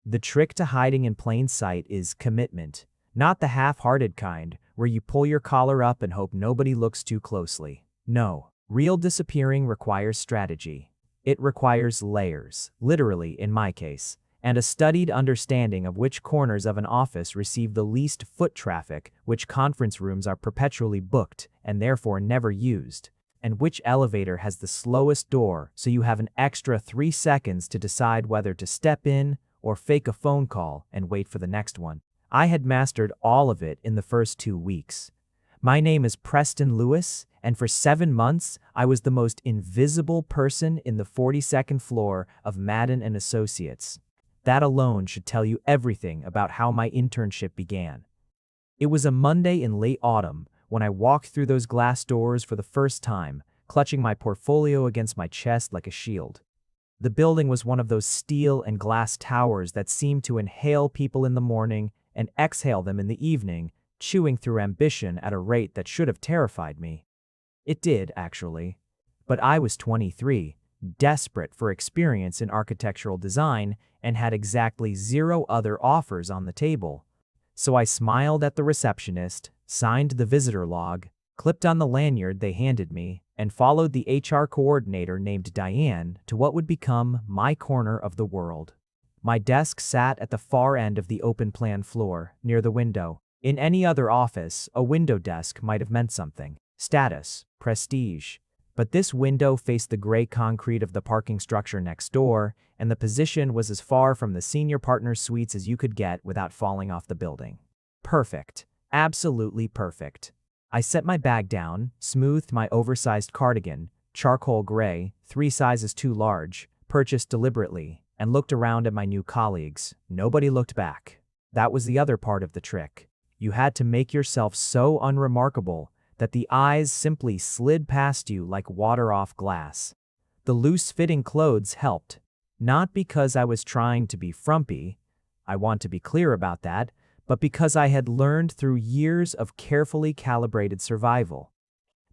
The trick to hiding in plain sight is commitment, not the half-hearted kind where you pull your collar up and hope nobody looks too closely. No, real disappearing requires strategy. It requires layers, literally in my case, and a studied understanding of which corners of an office receive the least foot traffic, which conference rooms are perpetually booked and therefore never used, and which elevator has the slowest door so you have an extra 3 seconds to decide whether to step in or fake a phone call and wait for the next one. I had mastered all of it in the first 2 weeks. My name is Preston Lewis, and for 7 months, I was the most invisible person in the 42nd floor of Madden & Associates. That alone should tell you everything about how my internship began. It was a Monday in late autumn when I walked through those glass doors for the first time, clutching my portfolio against my chest like a shield. The building was one of those steel and glass towers that seem to inhale people in the morning and exhale them in the evening, chewing through ambition at a rate that should have terrified me. It did, actually. But I was 23, desperate for experience in architectural design, and had exactly 0 other offers on the table. So I smiled at the receptionist, signed the visitor log, clipped on the lanyard they handed me, and followed the HR coordinator named Diane to what would become my corner of the world. My desk sat at the far end of the open-plan floor, near the window. In any other office, a window desk might have meant something. Status, prestige. But this window faced the gray concrete of the parking structure next door, and the position was as far from the senior partner's suites as you could get without falling off the building. Perfect. Absolutely perfect. I set my bag down, smoothed my oversized cardigan, charcoal gray, 3 sizes too large, purchased deliberately, and looked around at my new colleagues. Nobody looked back. That was the other part of the trick. You had to make yourself so unremarkable that the eyes simply slid past you like water off glass. The loose-fitting clothes helped, not because I was trying to be frumpy, I want to be clear about that, but because I had learned through years of carefully calibrated survival.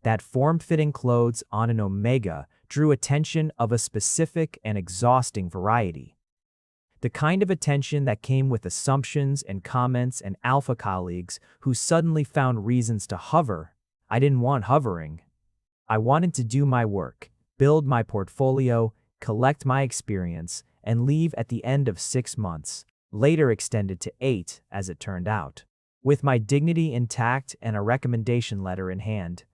That form-fitting clothes on an Omega drew attention of a specific and exhausting variety. The kind of attention that came with assumptions and comments and alpha colleagues who suddenly found reasons to hover. I didn't want hovering. I wanted to do my work, build my portfolio, collect my experience, and leave at the end of 6 months, later extended to 8 as it turned out, with my dignity intact and a recommendation letter in hand.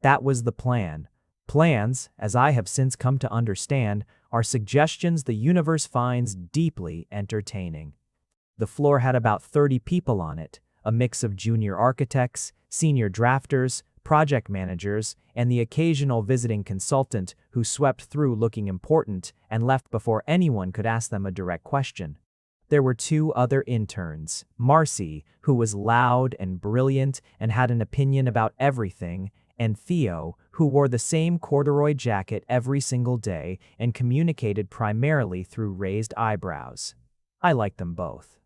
That was the plan. Plans, as I have since come to understand, are suggestions the universe finds deeply entertaining. The floor had about 30 people on it, a mix of junior architects, senior drafters, project managers, and the occasional visiting consultant who swept through looking important and left before anyone could ask them a direct question. There were 2 other interns, Marcy, who was loud and brilliant and had an opinion about everything, and Theo, who wore the same corduroy jacket every single day and communicated primarily through raised eyebrows. I liked them both.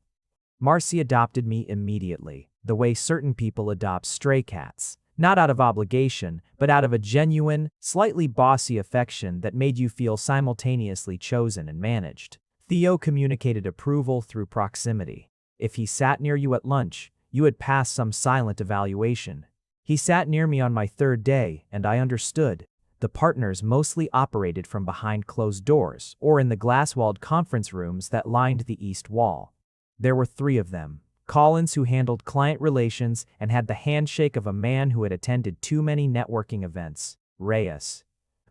Marcy adopted me immediately, the way certain people adopt stray cats, not out of obligation, but out of a genuine, slightly bossy affection that made you feel simultaneously chosen and managed. Theo communicated approval through proximity. If he sat near you at lunch, you had passed some silent evaluation. He sat near me on my 3rd day, and I understood. The partners mostly operated from behind closed doors or in the glass-walled conference rooms that lined the east wall. There were 3 of them. Collins, who handled client relations and had the handshake of a man who had attended too many networking events. Reyes,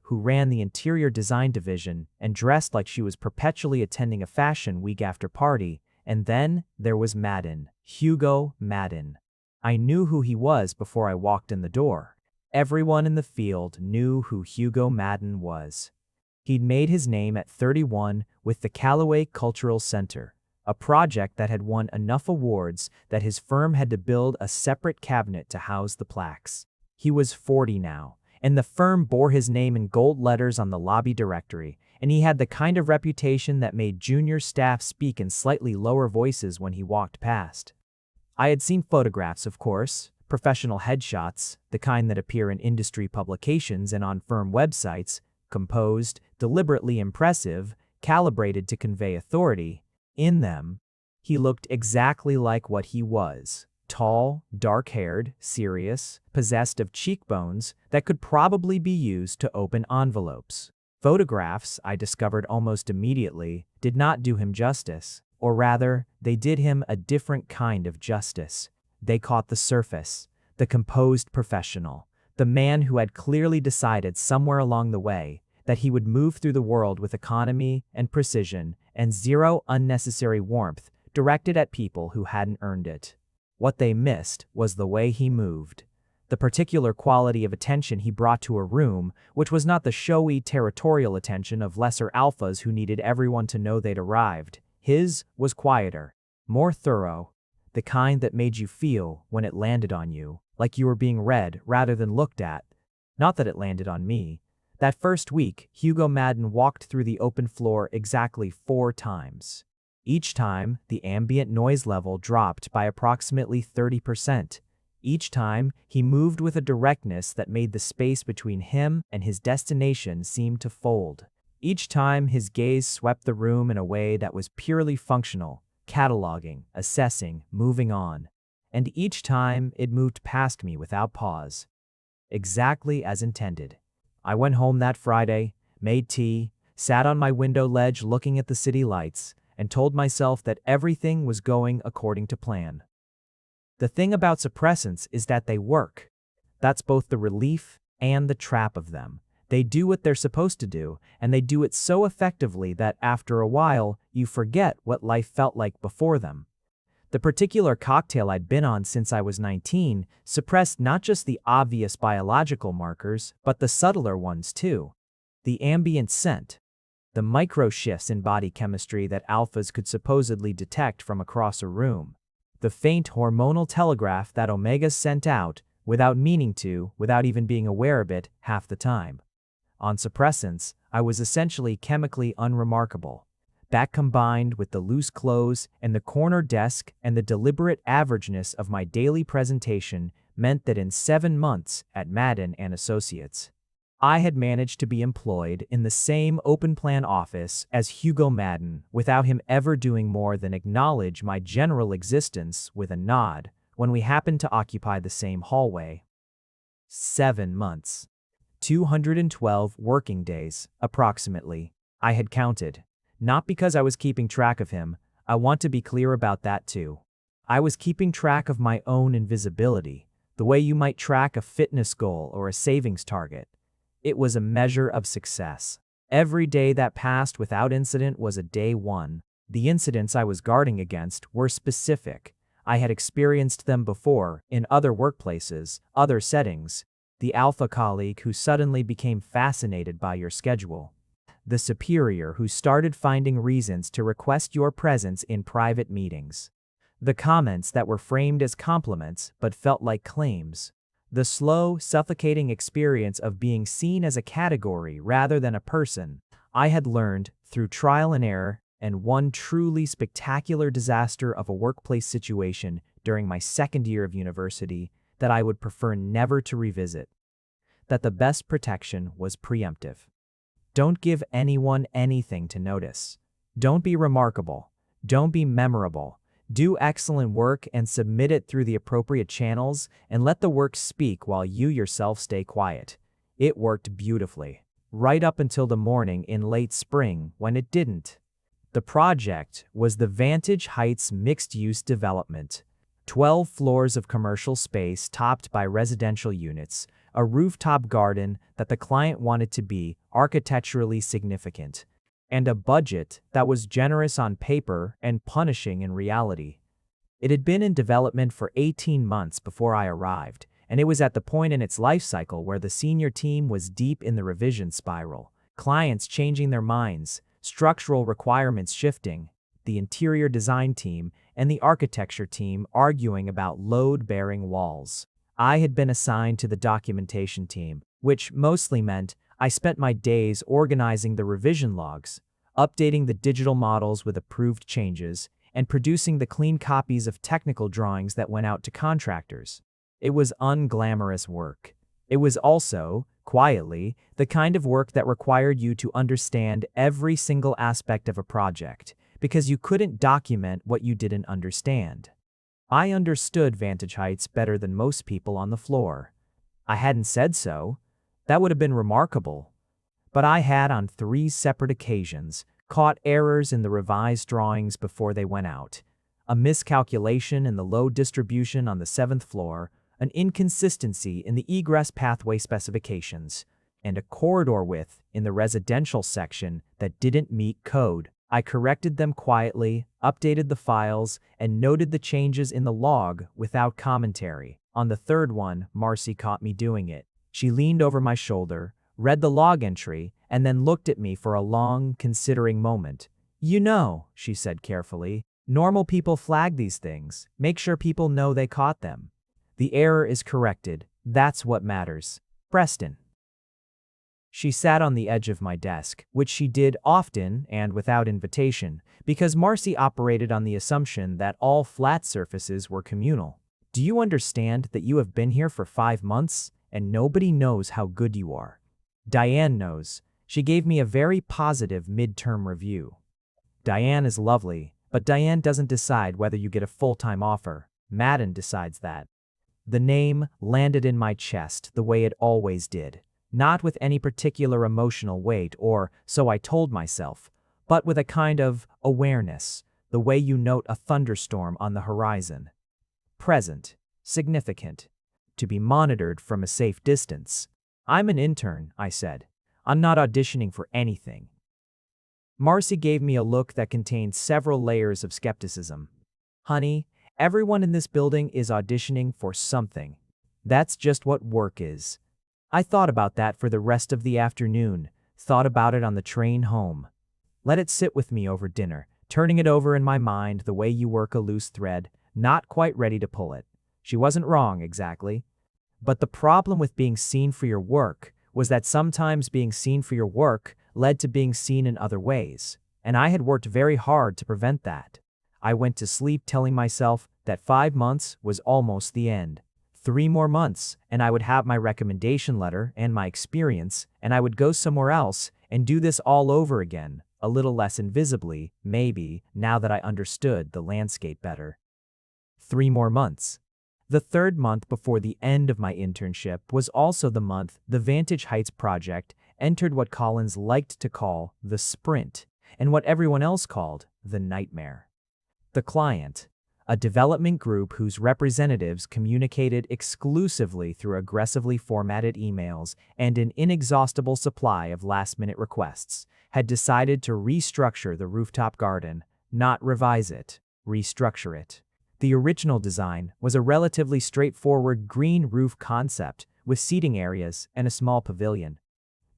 who ran the interior design division and dressed like she was perpetually attending a fashion week after party. And then there was Madden, Hugo Madden. I knew who he was before I walked in the door. Everyone in the field knew who Hugo Madden was. He'd made his name at 31 with the Callaway Cultural Center, a project that had won enough awards that his firm had to build a separate cabinet to house the plaques. He was 40 now, and the firm bore his name in gold letters on the lobby directory, and he had the kind of reputation that made junior staff speak in slightly lower voices when he walked past. I had seen photographs, of course, professional headshots, the kind that appear in industry publications and on firm websites, composed, deliberately impressive, calibrated to convey authority, In them, he looked exactly like what he was. Tall, dark-haired, serious, possessed of cheekbones that could probably be used to open envelopes. Photographs, I discovered almost immediately, did not do him justice, or rather, they did him a different kind of justice. They caught the surface, the composed professional, the man who had clearly decided somewhere along the way that he would move through the world with economy and precision and zero unnecessary warmth directed at people who hadn't earned it. What they missed was the way he moved, the particular quality of attention he brought to a room, which was not the showy, territorial attention of lesser alphas who needed everyone to know they'd arrived. His was quieter, more thorough, the kind that made you feel, when it landed on you, like you were being read rather than looked at. Not that it landed on me. That first week, Hugo Madden walked through the open floor exactly 4 times. Each time, the ambient noise level dropped by approximately 30%. Each time, he moved with a directness that made the space between him and his destination seem to fold. Each time, his gaze swept the room in a way that was purely functional, cataloging, assessing, moving on. And each time, it moved past me without pause. Exactly as intended. I went home that Friday, made tea, sat on my window ledge looking at the city lights, and told myself that everything was going according to plan. The thing about suppressants is that they work. That's both the relief and the trap of them. They do what they're supposed to do, and they do it so effectively that after a while, you forget what life felt like before them. The particular cocktail I'd been on since I was 19 suppressed not just the obvious biological markers, but the subtler ones too. The ambient scent, the micro shifts in body chemistry that alphas could supposedly detect from across a room, the faint hormonal telegraph that omegas sent out, without meaning to, without even being aware of it, half the time. On suppressants, I was essentially chemically unremarkable. That combined with the loose clothes and the corner desk and the deliberate averageness of my daily presentation meant that in 7 months at Madden and Associates, I had managed to be employed in the same open-plan office as Hugo Madden without him ever doing more than acknowledge my general existence with a nod when we happened to occupy the same hallway. 7 months. 212 working days, approximately, I had counted. Not because I was keeping track of him, I want to be clear about that too. I was keeping track of my own invisibility, the way you might track a fitness goal or a savings target. It was a measure of success. Every day that passed without incident was a day one. The incidents I was guarding against were specific. I had experienced them before, in other workplaces, other settings. The alpha colleague who suddenly became fascinated by your schedule. The superior who started finding reasons to request your presence in private meetings. The comments that were framed as compliments but felt like claims. The slow, suffocating experience of being seen as a category rather than a person. I had learned, through trial and error, and one truly spectacular disaster of a workplace situation during my second year of university, that I would prefer never to revisit. That the best protection was preemptive. Don't give anyone anything to notice. Don't be remarkable. Don't be memorable. Do excellent work and submit it through the appropriate channels and let the work speak while you yourself stay quiet. It worked beautifully, right up until the morning in late spring when it didn't. The project was the Vantage Heights mixed-use development. 12 floors of commercial space topped by residential units, a rooftop garden that the client wanted to be architecturally significant, and a budget that was generous on paper and punishing in reality. It had been in development for 18 months before I arrived, and it was at the point in its life cycle where the senior team was deep in the revision spiral, clients changing their minds, structural requirements shifting, the interior design team and the architecture team arguing about load-bearing walls. I had been assigned to the documentation team, which mostly meant I spent my days organizing the revision logs, updating the digital models with approved changes, and producing the clean copies of technical drawings that went out to contractors. It was unglamorous work. It was also, quietly, the kind of work that required you to understand every single aspect of a project, because you couldn't document what you didn't understand. I understood vantage heights better than most people on the floor. I hadn't said so. That would have been remarkable. But I had, on 3 separate occasions, caught errors in the revised drawings before they went out. A miscalculation in the load distribution on the 7th floor, an inconsistency in the egress pathway specifications, and a corridor width in the residential section that didn't meet code. I corrected them quietly, updated the files, and noted the changes in the log without commentary. On the 3rd one, Marcy caught me doing it. She leaned over my shoulder, read the log entry, and then looked at me for a long, considering moment. "You know," she said carefully, "normal people flag these things, make sure people know they caught them. The error is corrected. That's what matters. Preston." She sat on the edge of my desk, which she did often and without invitation, because Marcy operated on the assumption that all flat surfaces were communal. "Do you understand that you have been here for 5 months, and nobody knows how good you are? Diane knows. She gave me a very positive midterm review. Diane is lovely, but Diane doesn't decide whether you get a full-time offer. Madden decides that." The name landed in my chest the way it always did. Not with any particular emotional weight, or so I told myself, but with a kind of awareness, the way you note a thunderstorm on the horizon. Present, significant, to be monitored from a safe distance. "I'm an intern," I said. "I'm not auditioning for anything." Marcy gave me a look that contained several layers of skepticism. "Honey, everyone in this building is auditioning for something. That's just what work is." I thought about that for the rest of the afternoon, thought about it on the train home. Let it sit with me over dinner, turning it over in my mind the way you work a loose thread, not quite ready to pull it. She wasn't wrong, exactly. But the problem with being seen for your work was that sometimes being seen for your work led to being seen in other ways, and I had worked very hard to prevent that. I went to sleep telling myself that 5 months was almost the end. 3 more months, and I would have my recommendation letter and my experience, and I would go somewhere else and do this all over again, a little less invisibly, maybe, now that I understood the landscape better. 3 more months. The 3rd month before the end of my internship was also the month the Vantage Heights project entered what Collins liked to call the sprint, and what everyone else called the nightmare. The client, a development group whose representatives communicated exclusively through aggressively formatted emails and an inexhaustible supply of last-minute requests, had decided to restructure the rooftop garden, not revise it, restructure it. The original design was a relatively straightforward green roof concept with seating areas and a small pavilion.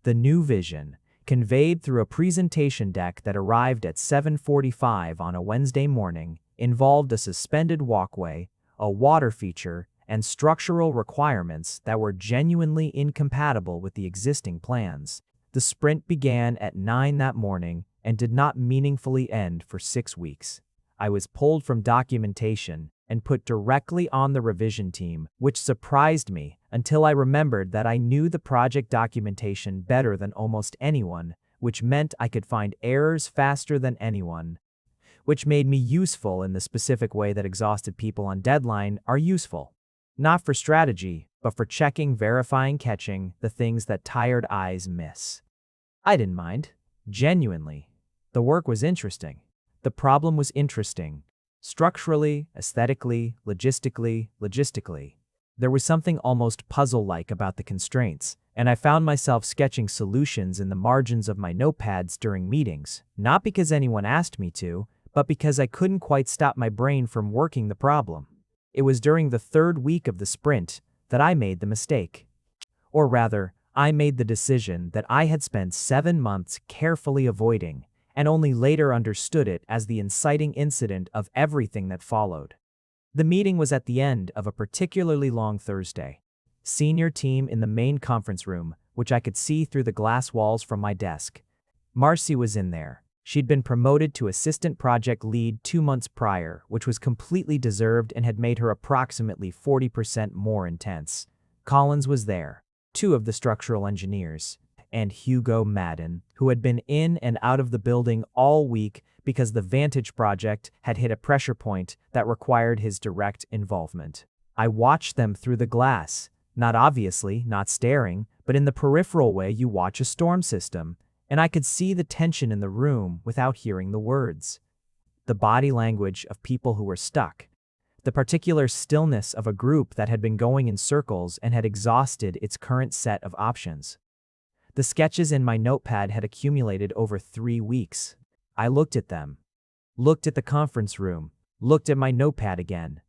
The new vision, conveyed through a presentation deck that arrived at 7:45 on a Wednesday morning, involved a suspended walkway, a water feature, and structural requirements that were genuinely incompatible with the existing plans. The sprint began at 9 that morning and did not meaningfully end for 6 weeks. I was pulled from documentation and put directly on the revision team, which surprised me until I remembered that I knew the project documentation better than almost anyone, which meant I could find errors faster than anyone, which made me useful in the specific way that exhausted people on deadline are useful. Not for strategy, but for checking, verifying, catching the things that tired eyes miss. I didn't mind. Genuinely. The work was interesting. The problem was interesting. Structurally, aesthetically, logistically. There was something almost puzzle-like about the constraints, and I found myself sketching solutions in the margins of my notepads during meetings, not because anyone asked me to, but because I couldn't quite stop my brain from working the problem. It was during the 3rd week of the sprint that I made the mistake. Or rather, I made the decision that I had spent 7 months carefully avoiding, and only later understood it as the inciting incident of everything that followed. The meeting was at the end of a particularly long Thursday. Senior team in the main conference room, which I could see through the glass walls from my desk. Marcy was in there. She'd been promoted to assistant project lead 2 months prior, which was completely deserved and had made her approximately 40% more intense. Collins was there, 2 of the structural engineers, and Hugo Madden, who had been in and out of the building all week because the Vantage project had hit a pressure point that required his direct involvement. I watched them through the glass, not obviously, not staring, but in the peripheral way you watch a storm system, and I could see the tension in the room without hearing the words. The body language of people who were stuck. The particular stillness of a group that had been going in circles and had exhausted its current set of options. The sketches in my notepad had accumulated over 3 weeks. I looked at them, looked at the conference room, looked at my notepad again.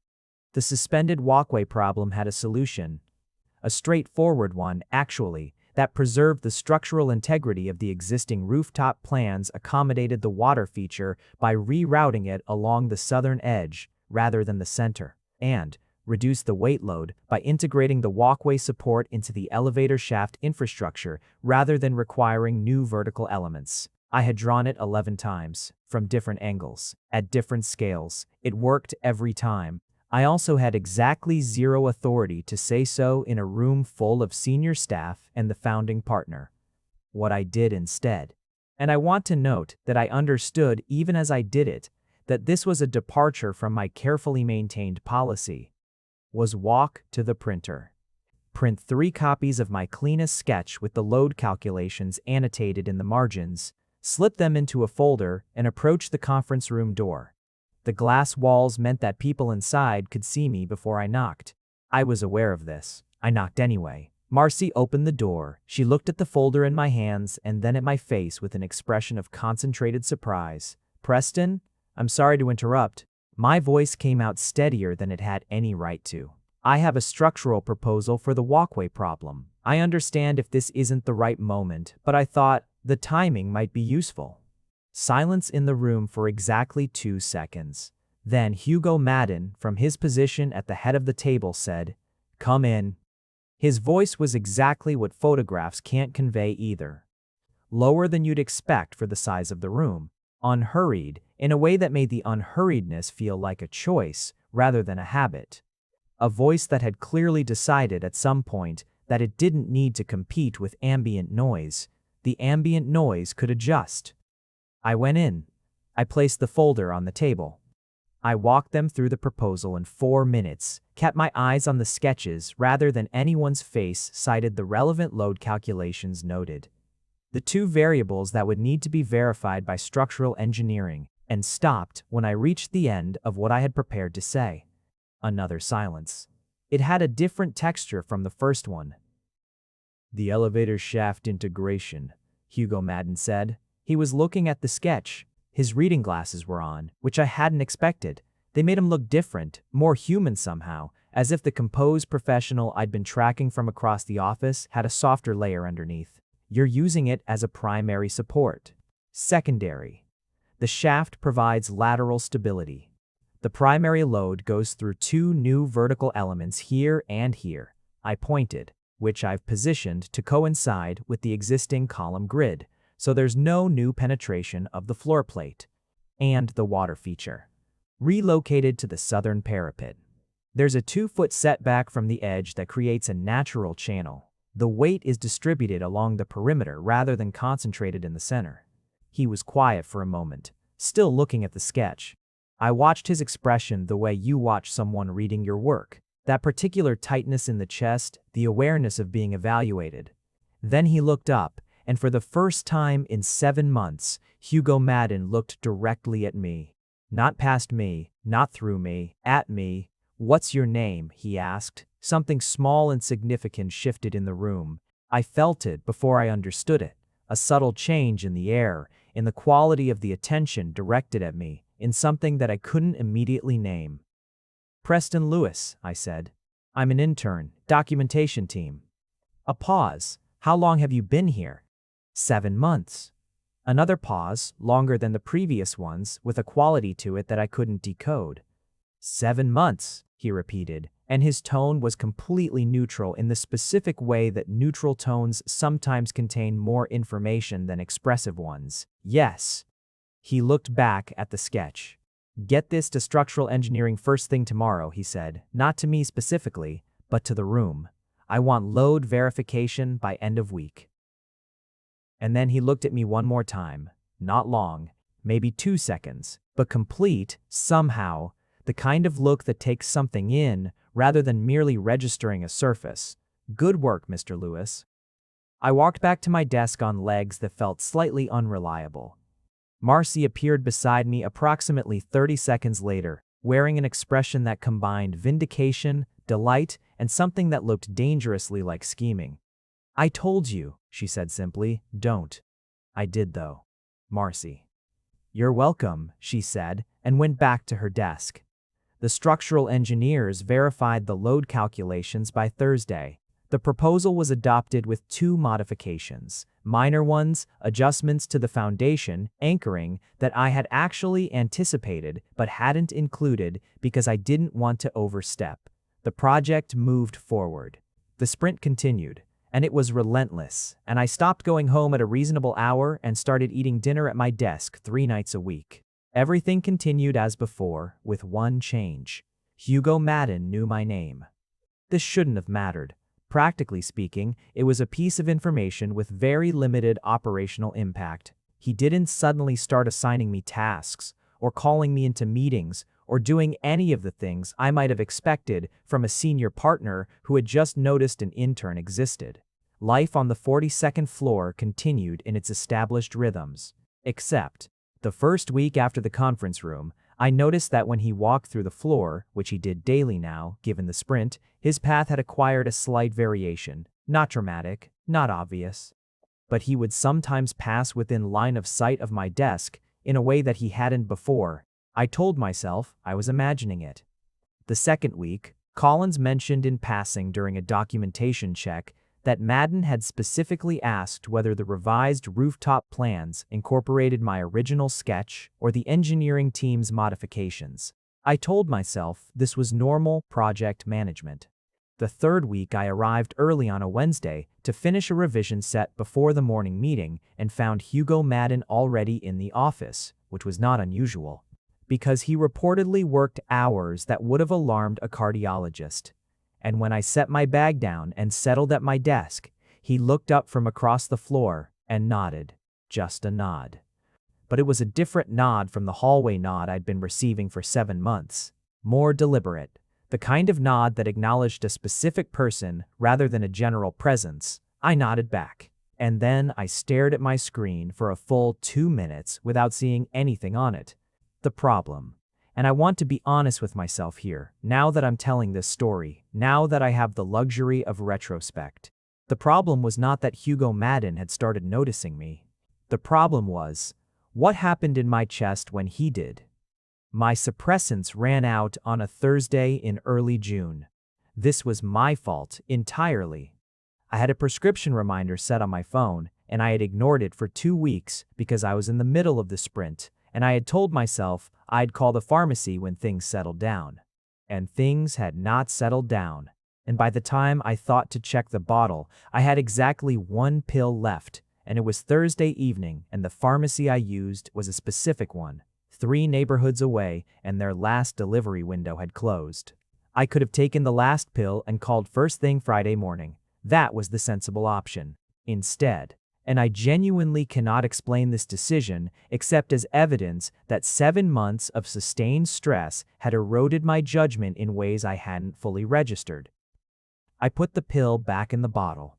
The suspended walkway problem had a solution. A straightforward one, actually, that preserved the structural integrity of the existing rooftop plans, accommodated the water feature by rerouting it along the southern edge rather than the center, and reduced the weight load by integrating the walkway support into the elevator shaft infrastructure rather than requiring new vertical elements. I had drawn it 11 times, from different angles, at different scales. It worked every time. I also had exactly zero authority to say so in a room full of senior staff and the founding partner. What I did instead. And I want to note that I understood, even as I did it, that this was a departure from my carefully maintained policy. Was walk to the printer. Print 3 copies of my cleanest sketch with the load calculations annotated in the margins, slip them into a folder, and approach the conference room door. The glass walls meant that people inside could see me before I knocked. I was aware of this. I knocked anyway. Marcy opened the door. She looked at the folder in my hands and then at my face with an expression of concentrated surprise. "Preston, I'm sorry to interrupt." My voice came out steadier than it had any right to. "I have a structural proposal for the walkway problem. I understand if this isn't the right moment, but I thought the timing might be useful." Silence in the room for exactly 2 seconds. Then Hugo Madden, from his position at the head of the table, said, "Come in." His voice was exactly what photographs can't convey either. Lower than you'd expect for the size of the room. Unhurried, in a way that made the unhurriedness feel like a choice rather than a habit. A voice that had clearly decided at some point that it didn't need to compete with ambient noise. The ambient noise could adjust. I went in. I placed the folder on the table. I walked them through the proposal in 4 minutes, kept my eyes on the sketches rather than anyone's face, cited the relevant load calculations noted. The 2 variables that would need to be verified by structural engineering, and stopped when I reached the end of what I had prepared to say. Another silence. It had a different texture from the first one. "The elevator shaft integration," Hugo Madden said. He was looking at the sketch. His reading glasses were on, which I hadn't expected. They made him look different, more human somehow, as if the composed professional I'd been tracking from across the office had a softer layer underneath. "You're using it as a primary support. Secondary. The shaft provides lateral stability. The primary load goes through 2 new vertical elements here and here," I pointed, "which I've positioned to coincide with the existing column grid, so there's no new penetration of the floor plate. And the water feature. Relocated to the southern parapet. There's a 2-foot setback from the edge that creates a natural channel. The weight is distributed along the perimeter rather than concentrated in the center." He was quiet for a moment, still looking at the sketch. I watched his expression the way you watch someone reading your work. That particular tightness in the chest, the awareness of being evaluated. Then he looked up, and for the first time in 7 months, Hugo Madden looked directly at me. Not past me, not through me, at me. "What's your name?" he asked. Something small and significant shifted in the room. I felt it before I understood it. A subtle change in the air, in the quality of the attention directed at me, in something that I couldn't immediately name. "Preston Lewis," I said. "I'm an intern, documentation team." A pause. "How long have you been here?" 7 months. Another pause, longer than the previous ones, with a quality to it that I couldn't decode. 7 months, he repeated, and his tone was completely neutral in the specific way that neutral tones sometimes contain more information than expressive ones. "Yes." He looked back at the sketch. "Get this to structural engineering first thing tomorrow," he said, not to me specifically, but to the room. "I want load verification by end of week." And then he looked at me one more time, not long, maybe 2 seconds, but complete, somehow, the kind of look that takes something in rather than merely registering a surface. Good work, Mr. Lewis. I walked back to my desk on legs that felt slightly unreliable. Marcy appeared beside me approximately 30 seconds later, wearing an expression that combined vindication, delight, and something that looked dangerously like scheming. "I told you," she said simply, "don't." "I did, though." "Marcy." "You're welcome," she said, and went back to her desk. The structural engineers verified the load calculations by Thursday. The proposal was adopted with 2 modifications, minor ones, adjustments to the foundation, anchoring, that I had actually anticipated but hadn't included because I didn't want to overstep. The project moved forward. The sprint continued, and it was relentless, and I stopped going home at a reasonable hour and started eating dinner at my desk 3 nights a week. Everything continued as before, with one change. Hugo Madden knew my name. This shouldn't have mattered. Practically speaking, it was a piece of information with very limited operational impact. He didn't suddenly start assigning me tasks, or calling me into meetings, or doing any of the things I might have expected from a senior partner who had just noticed an intern existed. Life on the 42nd floor continued in its established rhythms. Except, the first week after the conference room, I noticed that when he walked through the floor, which he did daily now, given the sprint, his path had acquired a slight variation, not dramatic, not obvious. But he would sometimes pass within line of sight of my desk in a way that he hadn't before. I told myself I was imagining it. The second week, Collins mentioned in passing during a documentation check that Madden had specifically asked whether the revised rooftop plans incorporated my original sketch or the engineering team's modifications. I told myself this was normal project management. The third week, I arrived early on a Wednesday to finish a revision set before the morning meeting and found Hugo Madden already in the office, which was not unusual, because he reportedly worked hours that would have alarmed a cardiologist. And when I set my bag down and settled at my desk, he looked up from across the floor and nodded. Just a nod. But it was a different nod from the hallway nod I'd been receiving for 7 months. More deliberate. The kind of nod that acknowledged a specific person rather than a general presence. I nodded back. And then I stared at my screen for a full 2 minutes without seeing anything on it. The problem. And I want to be honest with myself here, now that I'm telling this story, now that I have the luxury of retrospect. The problem was not that Hugo Madden had started noticing me. The problem was, what happened in my chest when he did? My suppressants ran out on a Thursday in early June. This was my fault entirely. I had a prescription reminder set on my phone, and I had ignored it for 2 weeks because I was in the middle of the sprint, and I had told myself I'd call the pharmacy when things settled down. And things had not settled down. And by the time I thought to check the bottle, I had exactly 1 pill left, and it was Thursday evening, and the pharmacy I used was a specific one, 3 neighborhoods away, and their last delivery window had closed. I could have taken the last pill and called first thing Friday morning. That was the sensible option. Instead, and I genuinely cannot explain this decision except as evidence that 7 months of sustained stress had eroded my judgment in ways I hadn't fully registered. I put the pill back in the bottle,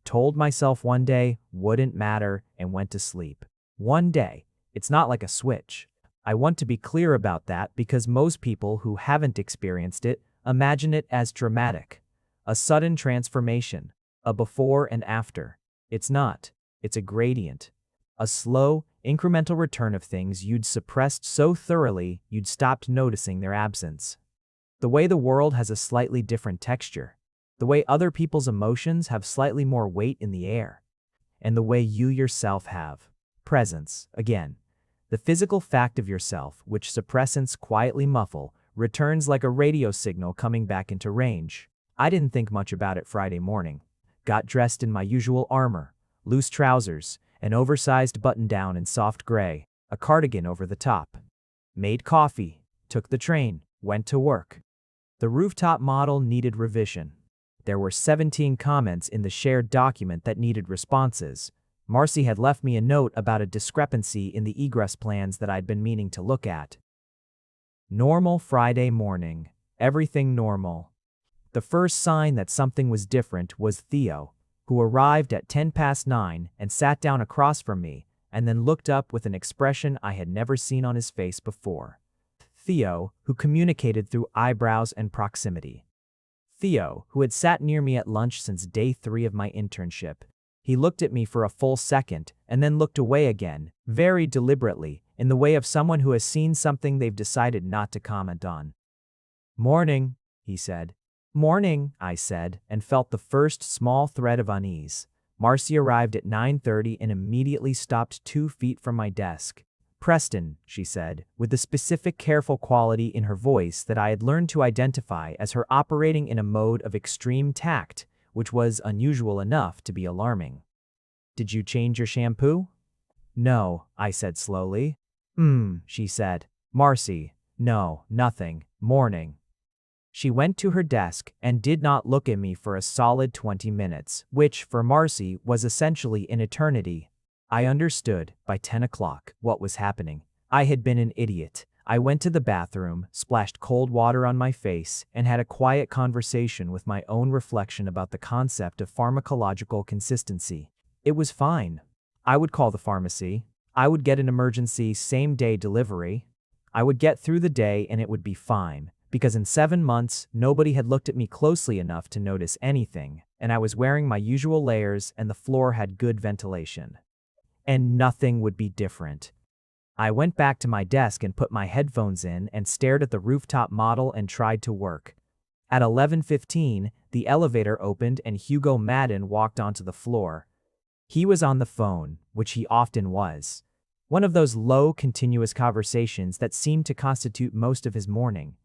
told myself one day wouldn't matter, and went to sleep. One day. It's not like a switch. I want to be clear about that because most people who haven't experienced it imagine it as dramatic. A sudden transformation, a before and after. It's not. It's a gradient. A slow, incremental return of things you'd suppressed so thoroughly you'd stopped noticing their absence. The way the world has a slightly different texture. The way other people's emotions have slightly more weight in the air. And the way you yourself have presence, again. The physical fact of yourself, which suppressants quietly muffle, returns like a radio signal coming back into range. I didn't think much about it Friday morning. Got dressed in my usual armor. Loose trousers, an oversized button-down in soft gray, a cardigan over the top. Made coffee, took the train, went to work. The rooftop model needed revision. There were 17 comments in the shared document that needed responses. Marcy had left me a note about a discrepancy in the egress plans that I'd been meaning to look at. Normal Friday morning. Everything normal. The first sign that something was different was Theo, who arrived at 9:10 and sat down across from me, and then looked up with an expression I had never seen on his face before. Theo, who communicated through eyebrows and proximity. Theo, who had sat near me at lunch since day 3 of my internship. He looked at me for a full second and then looked away again, very deliberately, in the way of someone who has seen something they've decided not to comment on. "Morning," he said. "Morning," I said, and felt the first small thread of unease. Marcy arrived at 9:30 and immediately stopped 2 feet from my desk. "Preston," she said, with the specific careful quality in her voice that I had learned to identify as her operating in a mode of extreme tact, which was unusual enough to be alarming. "Did you change your shampoo?" "No," I said slowly. She said. "Marcy, no, nothing. Morning." She went to her desk and did not look at me for a solid 20 minutes, which, for Marcy, was essentially an eternity. I understood, by 10 o'clock, what was happening. I had been an idiot. I went to the bathroom, splashed cold water on my face, and had a quiet conversation with my own reflection about the concept of pharmacological consistency. It was fine. I would call the pharmacy. I would get an emergency same-day delivery. I would get through the day and it would be fine, because in 7 months, nobody had looked at me closely enough to notice anything, and I was wearing my usual layers and the floor had good ventilation. And nothing would be different. I went back to my desk and put my headphones in and stared at the rooftop model and tried to work. At 11:15, the elevator opened and Hugo Madden walked onto the floor. He was on the phone, which he often was. One of those low, continuous conversations that seemed to constitute most of his morning.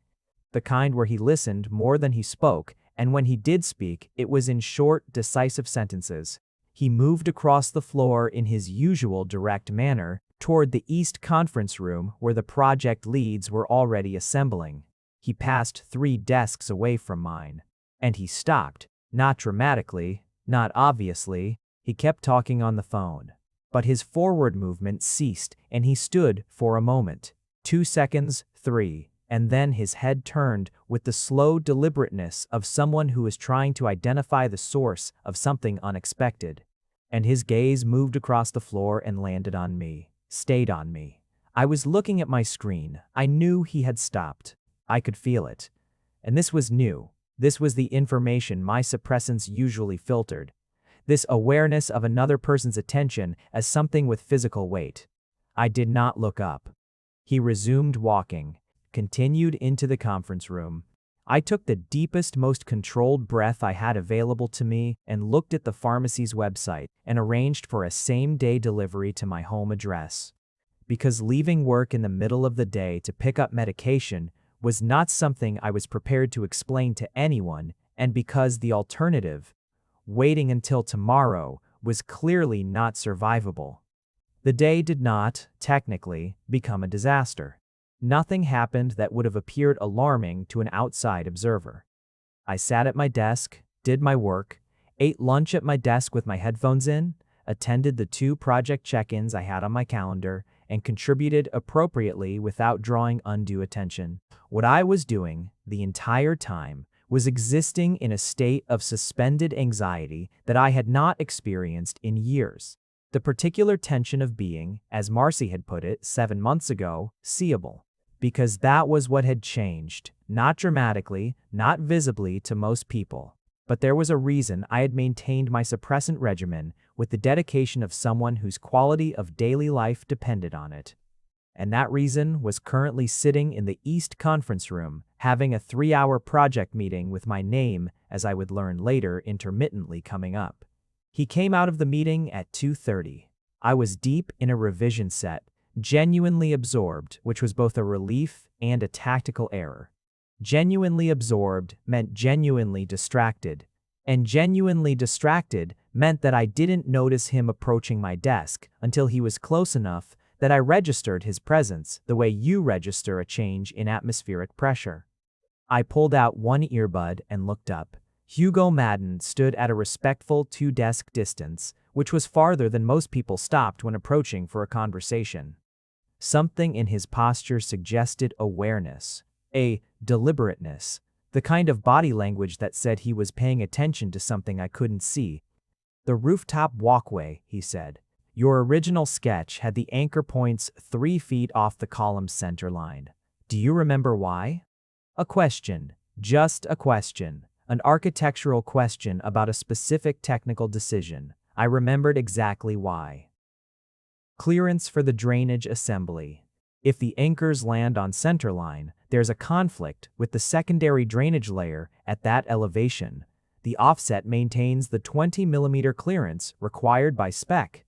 The kind where he listened more than he spoke, and when he did speak, it was in short, decisive sentences. He moved across the floor in his usual direct manner toward the East Conference Room where the project leads were already assembling. He passed 3 desks away from mine. And he stopped, not dramatically, not obviously. He kept talking on the phone. But his forward movement ceased and he stood for a moment. 2 seconds, 3, and then his head turned with the slow deliberateness of someone who is trying to identify the source of something unexpected. And his gaze moved across the floor and landed on me, stayed on me. I was looking at my screen. I knew he had stopped. I could feel it. And this was new. This was the information my suppressants usually filtered. This awareness of another person's attention as something with physical weight. I did not look up. He resumed walking, continued into the conference room. I took the deepest, most controlled breath I had available to me and looked at the pharmacy's website and arranged for a same-day delivery to my home address. Because leaving work in the middle of the day to pick up medication was not something I was prepared to explain to anyone, and because the alternative, waiting until tomorrow, was clearly not survivable. The day did not, technically, become a disaster. Nothing happened that would have appeared alarming to an outside observer. I sat at my desk, did my work, ate lunch at my desk with my headphones in, attended the 2 project check-ins I had on my calendar, and contributed appropriately without drawing undue attention. What I was doing, the entire time, was existing in a state of suspended anxiety that I had not experienced in years. The particular tension of being, as Marcy had put it 7 months ago, seeable. Because that was what had changed, not dramatically, not visibly to most people. But there was a reason I had maintained my suppressant regimen with the dedication of someone whose quality of daily life depended on it. And that reason was currently sitting in the East Conference Room, having a 3-hour project meeting with my name, as I would learn later, intermittently coming up. He came out of the meeting at 2:30. I was deep in a revision set, genuinely absorbed, which was both a relief and a tactical error. Genuinely absorbed meant genuinely distracted, and genuinely distracted meant that I didn't notice him approaching my desk until he was close enough that I registered his presence the way you register a change in atmospheric pressure. I pulled out one earbud and looked up. Hugo Madden stood at a respectful 2-desk distance, which was farther than most people stopped when approaching for a conversation. Something in his posture suggested awareness, a deliberateness, the kind of body language that said he was paying attention to something I couldn't see. "The rooftop walkway," he said. "Your original sketch had the anchor points 3 feet off the column's center line. Do you remember why?" A question, just a question, an architectural question about a specific technical decision. I remembered exactly why. Clearance for the drainage assembly. If the anchors land on centerline, there's a conflict with the secondary drainage layer at that elevation. The offset maintains the 20mm clearance required by spec.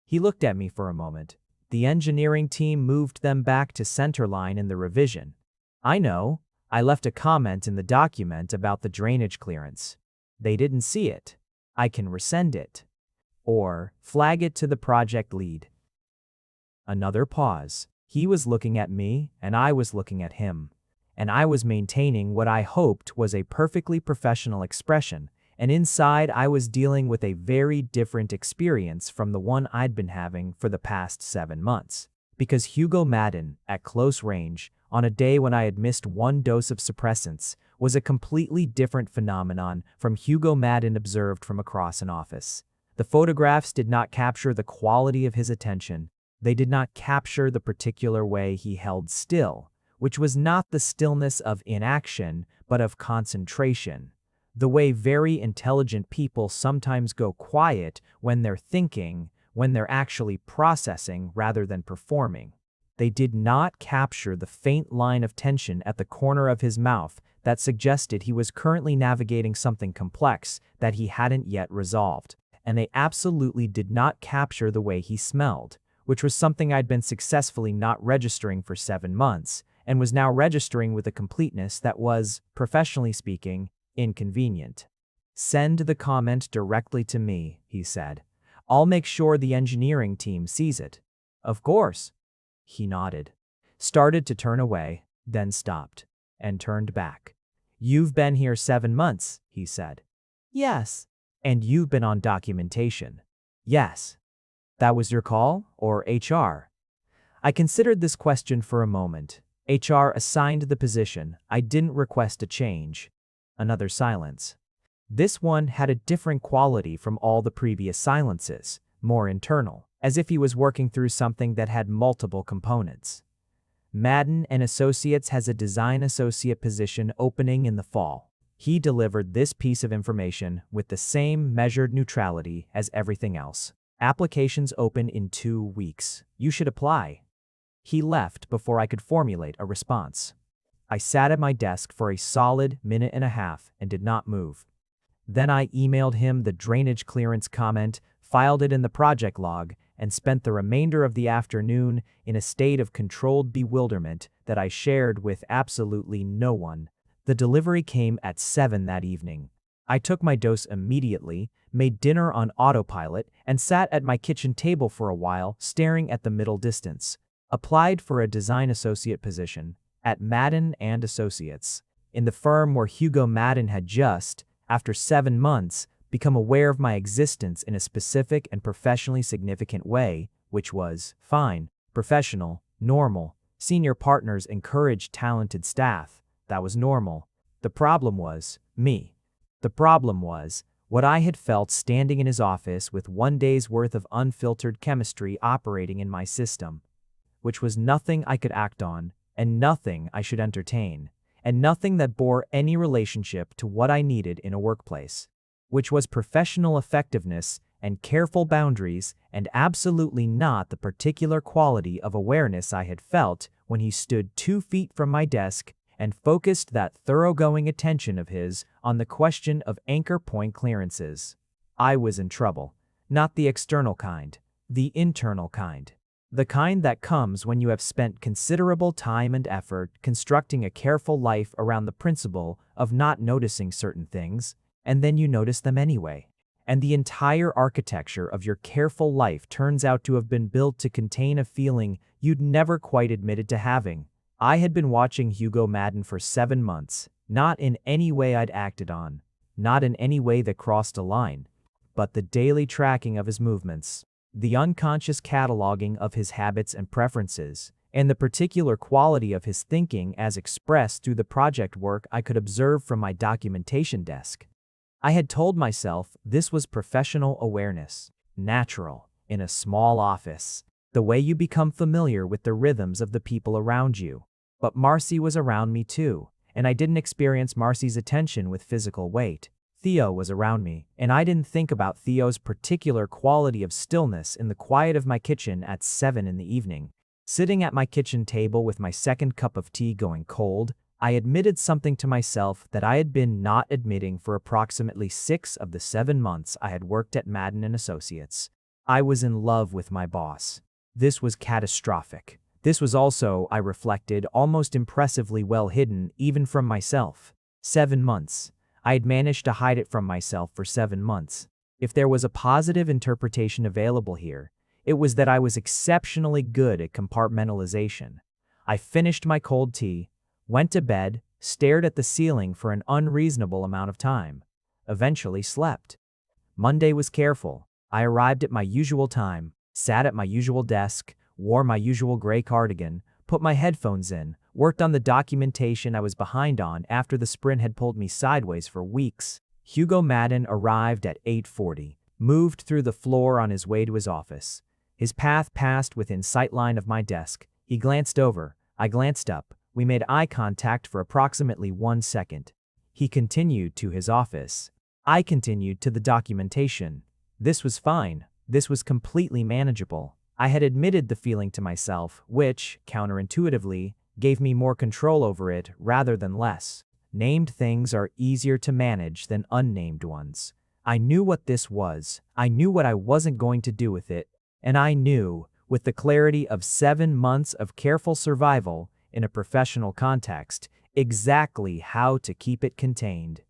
He looked at me for a moment. The engineering team moved them back to centerline in the revision. I know. I left a comment in the document about the drainage clearance. They didn't see it. I can resend it. Or flag it to the project lead. Another pause. He was looking at me, and I was looking at him. And I was maintaining what I hoped was a perfectly professional expression, and inside I was dealing with a very different experience from the one I'd been having for the past 7 months. Because Hugo Madden, at close range, on a day when I had missed 1 dose of suppressants, was a completely different phenomenon from Hugo Madden observed from across an office. The photographs did not capture the quality of his attention. They did not capture the particular way he held still, which was not the stillness of inaction, but of concentration. The way very intelligent people sometimes go quiet when they're thinking, when they're actually processing rather than performing. They did not capture the faint line of tension at the corner of his mouth that suggested he was currently navigating something complex that he hadn't yet resolved. And they absolutely did not capture the way he smelled, which was something I'd been successfully not registering for 7 months, and was now registering with a completeness that was, professionally speaking, inconvenient. "Send the comment directly to me," he said. "I'll make sure the engineering team sees it." "Of course." He nodded, started to turn away, then stopped, and turned back. "You've been here 7 months," he said. "Yes." "And you've been on documentation." "Yes." "That was your call, or HR?" I considered this question for a moment. HR assigned the position. I didn't request a change. Another silence. This one had a different quality from all the previous silences, more internal, as if he was working through something that had multiple components. "Madden and Associates has a design associate position opening in the fall." He delivered this piece of information with the same measured neutrality as everything else. "Applications open in 2 weeks. You should apply." He left before I could formulate a response. I sat at my desk for a solid minute and a half and did not move. Then I emailed him the drainage clearance comment, filed it in the project log, and spent the remainder of the afternoon in a state of controlled bewilderment that I shared with absolutely no one. The delivery came at 7 that evening. I took my dose immediately, made dinner on autopilot, and sat at my kitchen table for a while, staring at the middle distance. Applied for a design associate position at Madden and Associates, in the firm where Hugo Madden had just, after 7 months, become aware of my existence in a specific and professionally significant way, which was fine, professional, normal. Senior partners encouraged talented staff. That was normal. The problem was me. The problem was what I had felt standing in his office with 1 day's worth of unfiltered chemistry operating in my system, which was nothing I could act on, and nothing I should entertain, and nothing that bore any relationship to what I needed in a workplace, which was professional effectiveness and careful boundaries, and absolutely not the particular quality of awareness I had felt when he stood 2 feet from my desk and focused that thoroughgoing attention of his on the question of anchor point clearances. I was in trouble. Not the external kind, the internal kind. The kind that comes when you have spent considerable time and effort constructing a careful life around the principle of not noticing certain things, and then you notice them anyway. And the entire architecture of your careful life turns out to have been built to contain a feeling you'd never quite admitted to having. I had been watching Hugo Madden for 7 months, not in any way I'd acted on, not in any way that crossed a line. but the daily tracking of his movements, the unconscious cataloging of his habits and preferences, and the particular quality of his thinking as expressed through the project work I could observe from my documentation desk. I had told myself this was professional awareness, natural, in a small office, the way you become familiar with the rhythms of the people around you. But Marcy was around me too, and I didn't experience Marcy's attention with physical weight. Theo was around me, and I didn't think about Theo's particular quality of stillness in the quiet of my kitchen at 7 in the evening. Sitting at my kitchen table with my second cup of tea going cold, I admitted something to myself that I had been not admitting for approximately 6 of the 7 months I had worked at Madden & Associates. I was in love with my boss. This was catastrophic. This was also, I reflected, almost impressively well hidden, even from myself. 7 months. I had managed to hide it from myself for 7 months. If there was a positive interpretation available here, it was that I was exceptionally good at compartmentalization. I finished my cold tea, went to bed, stared at the ceiling for an unreasonable amount of time, eventually slept. Monday was careful. I arrived at my usual time, sat at my usual desk, wore my usual gray cardigan, put my headphones in, worked on the documentation I was behind on after the sprint had pulled me sideways for weeks. Hugo Madden arrived at 8:40, moved through the floor on his way to his office. His path passed within sightline of my desk. He glanced over. I glanced up. We made eye contact for approximately 1 second. He continued to his office. I continued to the documentation. This was fine. This was completely manageable. I had admitted the feeling to myself, which, counterintuitively, gave me more control over it rather than less. Named things are easier to manage than unnamed ones. I knew what this was. I knew what I wasn't going to do with it. And I knew, with the clarity of 7 months of careful survival in a professional context, exactly how to keep it contained.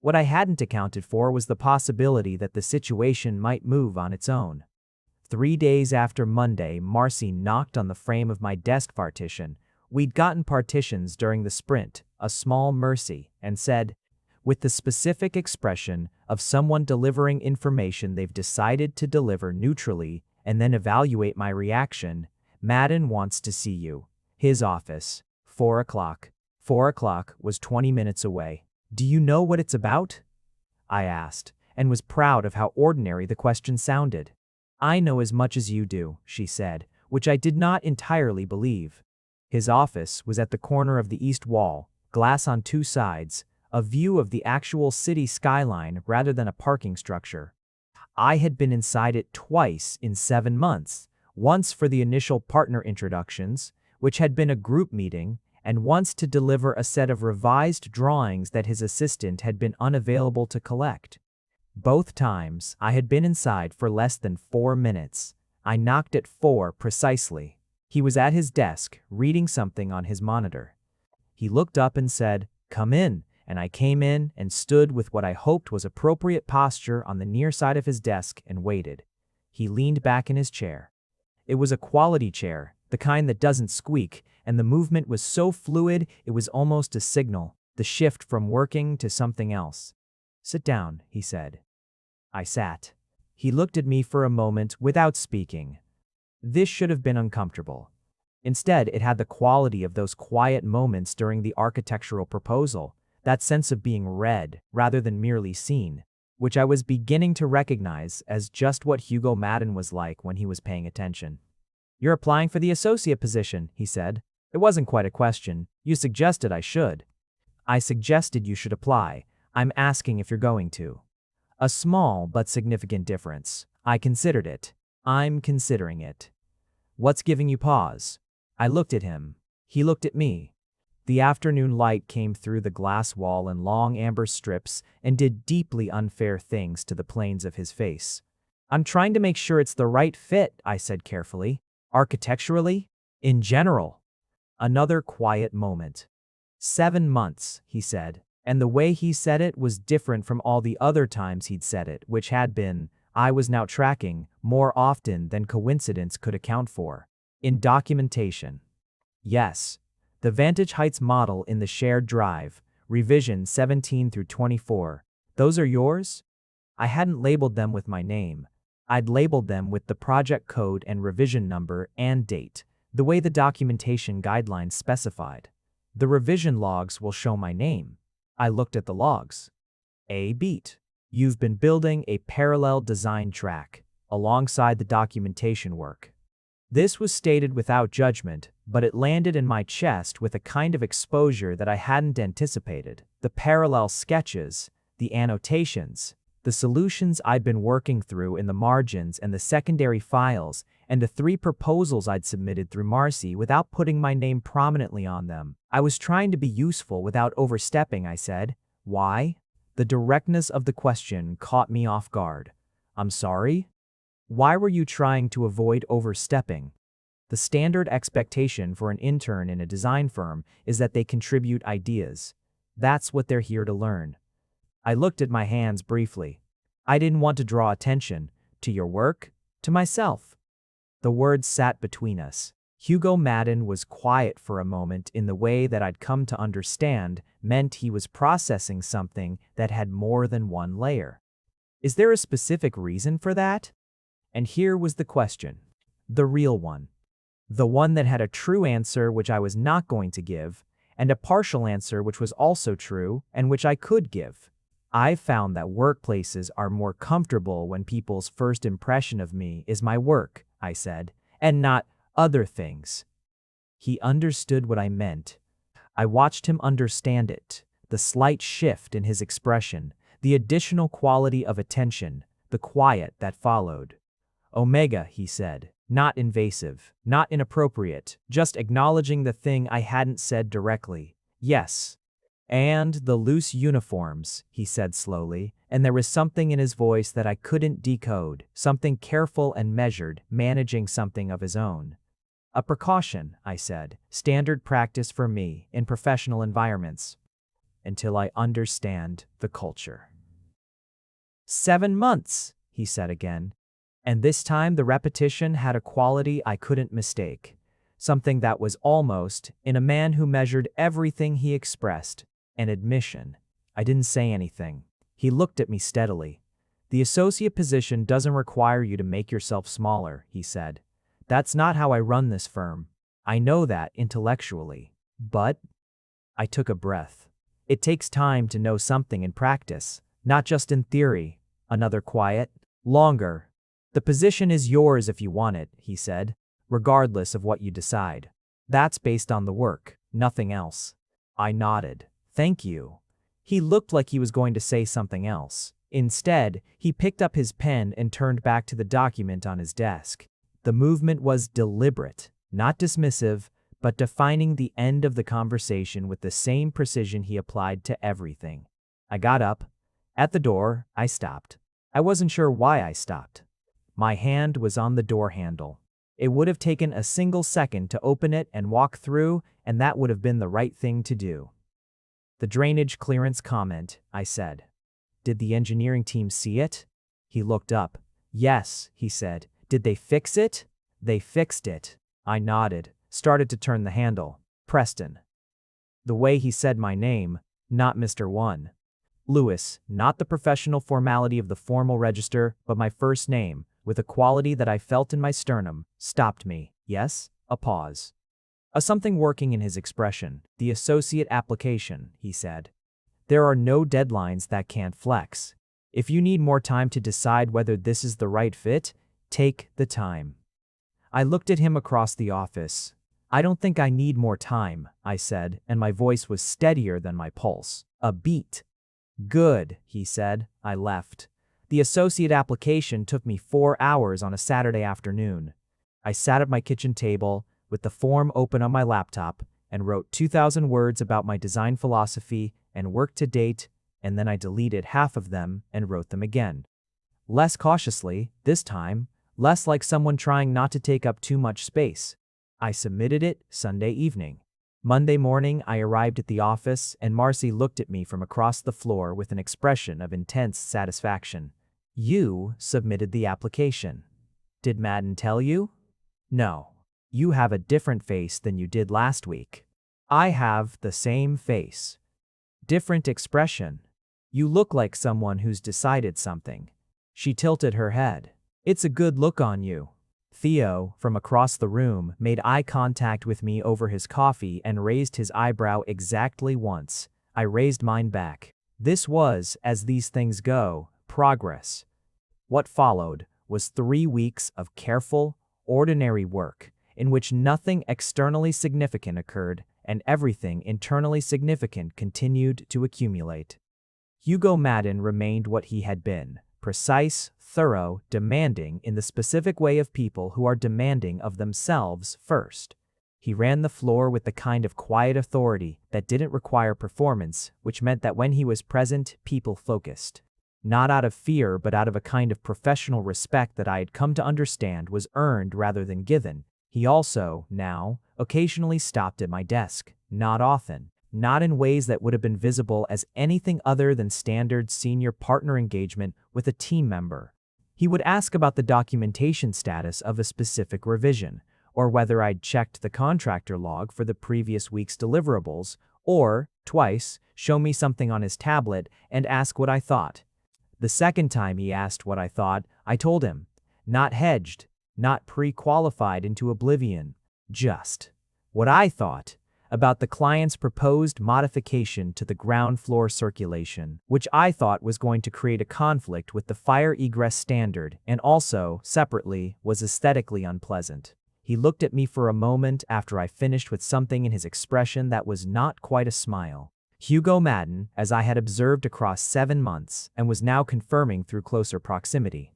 What I hadn't accounted for was the possibility that the situation might move on its own. 3 days after Monday, Marcy knocked on the frame of my desk partition. We'd gotten partitions during the sprint, a small mercy, and said, with the specific expression of someone delivering information they've decided to deliver neutrally and then evaluate my reaction, Madden wants to see you. His office. 4 o'clock. 4 o'clock was 20 minutes away. Do you know what it's about? I asked, and was proud of how ordinary the question sounded. I know as much as you do, she said, which I did not entirely believe. His office was at the corner of the east wall, glass on 2 sides, a view of the actual city skyline rather than a parking structure. I had been inside it twice in 7 months, once for the initial partner introductions, which had been a group meeting, and once to deliver a set of revised drawings that his assistant had been unavailable to collect. Both times, I had been inside for less than 4 minutes. I knocked at 4 precisely. He was at his desk, reading something on his monitor. He looked up and said, "Come in," and I came in and stood with what I hoped was appropriate posture on the near side of his desk and waited. He leaned back in his chair. It was a quality chair, the kind that doesn't squeak, and the movement was so fluid it was almost a signal, the shift from working to something else. "Sit down," he said. I sat. He looked at me for a moment without speaking. This should have been uncomfortable. Instead, it had the quality of those quiet moments during the architectural proposal, that sense of being read rather than merely seen, which I was beginning to recognize as just what Hugo Madden was like when he was paying attention. "You're applying for the associate position," he said. "It wasn't quite a question. You suggested I should." "I suggested you should apply. I'm asking if you're going to." A small but significant difference. I considered it. I'm considering it. "What's giving you pause?" I looked at him. He looked at me. The afternoon light came through the glass wall in long amber strips and did deeply unfair things to the planes of his face. "I'm trying to make sure it's the right fit," I said carefully. "Architecturally? In general." Another quiet moment. 7 months, he said, and the way he said it was different from all the other times he'd said it, which had been, I was now tracking, more often than coincidence could account for. In documentation. Yes. The Vantage Heights model in the shared drive, revision 17 through 24. Those are yours? I hadn't labeled them with my name. I'd labeled them with the project code and revision number and date, the way the documentation guidelines specified. The revision logs will show my name. I looked at the logs. A beat. You've been building a parallel design track alongside the documentation work. This was stated without judgment, but it landed in my chest with a kind of exposure that I hadn't anticipated. The parallel sketches, the annotations, the solutions I'd been working through in the margins and the secondary files, and the 3 proposals I'd submitted through Marcy without putting my name prominently on them. I was trying to be useful without overstepping, I said. Why? The directness of the question caught me off guard. I'm sorry? Why were you trying to avoid overstepping? The standard expectation for an intern in a design firm is that they contribute ideas. That's what they're here to learn. I looked at my hands briefly. I didn't want to draw attention to your work, to myself. The words sat between us. Hugo Madden was quiet for a moment in the way that I'd come to understand meant he was processing something that had more than one layer. Is there a specific reason for that? And here was the question. The real one. The one that had a true answer which I was not going to give, and a partial answer which was also true and which I could give. I've found that workplaces are more comfortable when people's first impression of me is my work, I said, and not other things. He understood what I meant. I watched him understand it, the slight shift in his expression, the additional quality of attention, the quiet that followed. Omega, he said, not invasive, not inappropriate, just acknowledging the thing I hadn't said directly. Yes. And the loose uniforms, he said slowly, and there was something in his voice that I couldn't decode, something careful and measured, managing something of his own. A precaution, I said, standard practice for me in professional environments. Until I understand the culture. 7 months, he said again. And this time the repetition had a quality I couldn't mistake. Something that was almost, in a man who measured everything he expressed, an admission. I didn't say anything. He looked at me steadily. The associate position doesn't require you to make yourself smaller, he said. That's not how I run this firm. I know that intellectually. But I took a breath. It takes time to know something in practice, not just in theory. Another quiet, longer. The position is yours if you want it, he said, regardless of what you decide. That's based on the work, nothing else. I nodded. Thank you. He looked like he was going to say something else. Instead, he picked up his pen and turned back to the document on his desk. The movement was deliberate, not dismissive, but defining the end of the conversation with the same precision he applied to everything. I got up. At the door, I stopped. I wasn't sure why I stopped. My hand was on the door handle. It would have taken a single second to open it and walk through, and that would have been the right thing to do. The drainage clearance comment, I said. Did the engineering team see it? He looked up. Yes, he said. Did they fix it? They fixed it. I nodded, started to turn the handle. Preston. The way he said my name, not Mr. One. Lewis, not the professional formality of the formal register, but my first name, with a quality that I felt in my sternum, stopped me. Yes? A pause. A something working in his expression. The associate application, he said. There are no deadlines that can't flex. If you need more time to decide whether this is the right fit, take the time. I looked at him across the office. I don't think I need more time, I said, and my voice was steadier than my pulse. A beat. Good, he said. I left. The associate application took me 4 hours on a Saturday afternoon. I sat at my kitchen table, with the form open on my laptop, and wrote 2,000 words about my design philosophy and work to date, and then I deleted half of them and wrote them again. Less cautiously, this time, less like someone trying not to take up too much space. I submitted it Sunday evening. Monday morning, I arrived at the office, and Marcy looked at me from across the floor with an expression of intense satisfaction. You submitted the application. Did Madden tell you? No. You have a different face than you did last week. I have the same face. Different expression. You look like someone who's decided something. She tilted her head. It's a good look on you. Theo, from across the room, made eye contact with me over his coffee and raised his eyebrow exactly once. I raised mine back. This was, as these things go, progress. What followed was 3 weeks of careful, ordinary work, in which nothing externally significant occurred and everything internally significant continued to accumulate. Hugo Madden remained what he had been, precise, thorough, demanding in the specific way of people who are demanding of themselves first. He ran the floor with the kind of quiet authority that didn't require performance, which meant that when he was present, people focused. Not out of fear, but out of a kind of professional respect that I had come to understand was earned rather than given. He also, now, occasionally stopped at my desk, not often, not in ways that would have been visible as anything other than standard senior partner engagement with a team member. He would ask about the documentation status of a specific revision, or whether I'd checked the contractor log for the previous week's deliverables, or, twice, show me something on his tablet and ask what I thought. The second time he asked what I thought, I told him. Not hedged, not pre-qualified into oblivion, just what I thought about the client's proposed modification to the ground floor circulation, which I thought was going to create a conflict with the fire egress standard and also, separately, was aesthetically unpleasant. He looked at me for a moment after I finished with something in his expression that was not quite a smile. Hugo Madden, as I had observed across 7 months and was now confirming through closer proximity,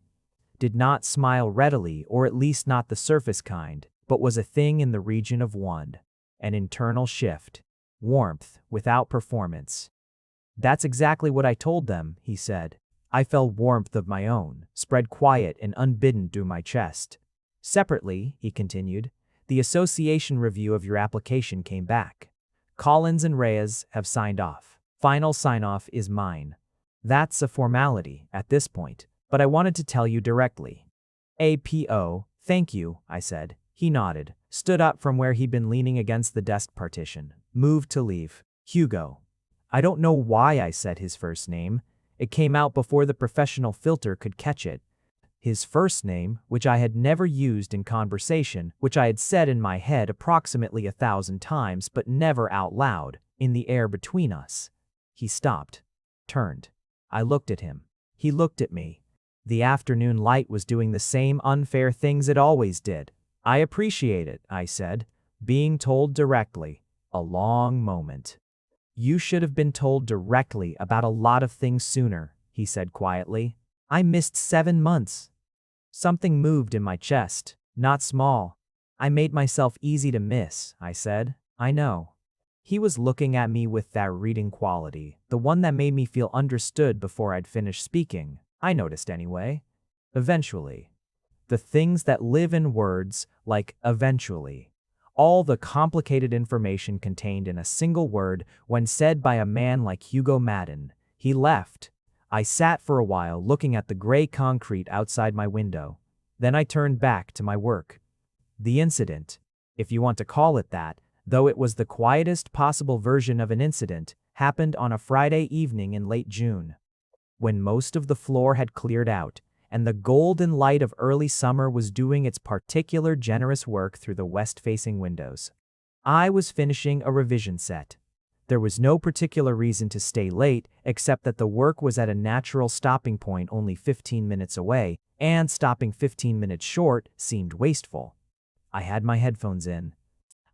did not smile readily, or at least not the surface kind, but was a thing in the region of one. An internal shift. Warmth without performance. That's exactly what I told them, he said. I felt warmth of my own, spread quiet and unbidden through my chest. Separately, he continued, the association review of your application came back. Collins and Reyes have signed off. Final sign-off is mine. That's a formality at this point, but I wanted to tell you directly. APO, thank you, I said. He nodded, stood up from where he'd been leaning against the desk partition, moved to leave. Hugo. I don't know why I said his first name. It came out before the professional filter could catch it. His first name, which I had never used in conversation, which I had said in my head approximately 1,000 times but never out loud, in the air between us. He stopped, turned. I looked at him. He looked at me. The afternoon light was doing the same unfair things it always did. I appreciate it, I said, being told directly. A long moment. You should have been told directly about a lot of things sooner, he said quietly. I missed 7 months. Something moved in my chest, not small. I made myself easy to miss, I said. I know. He was looking at me with that reading quality, the one that made me feel understood before I'd finished speaking. I noticed anyway. Eventually. The things that live in words, like eventually. All the complicated information contained in a single word when said by a man like Hugo Madden. He left. I sat for a while looking at the gray concrete outside my window. Then I turned back to my work. The incident, if you want to call it that, though it was the quietest possible version of an incident, happened on a Friday evening in late June, when most of the floor had cleared out, and the golden light of early summer was doing its particular generous work through the west-facing windows. I was finishing a revision set. There was no particular reason to stay late, except that the work was at a natural stopping point only 15 minutes away, and stopping 15 minutes short seemed wasteful. I had my headphones in.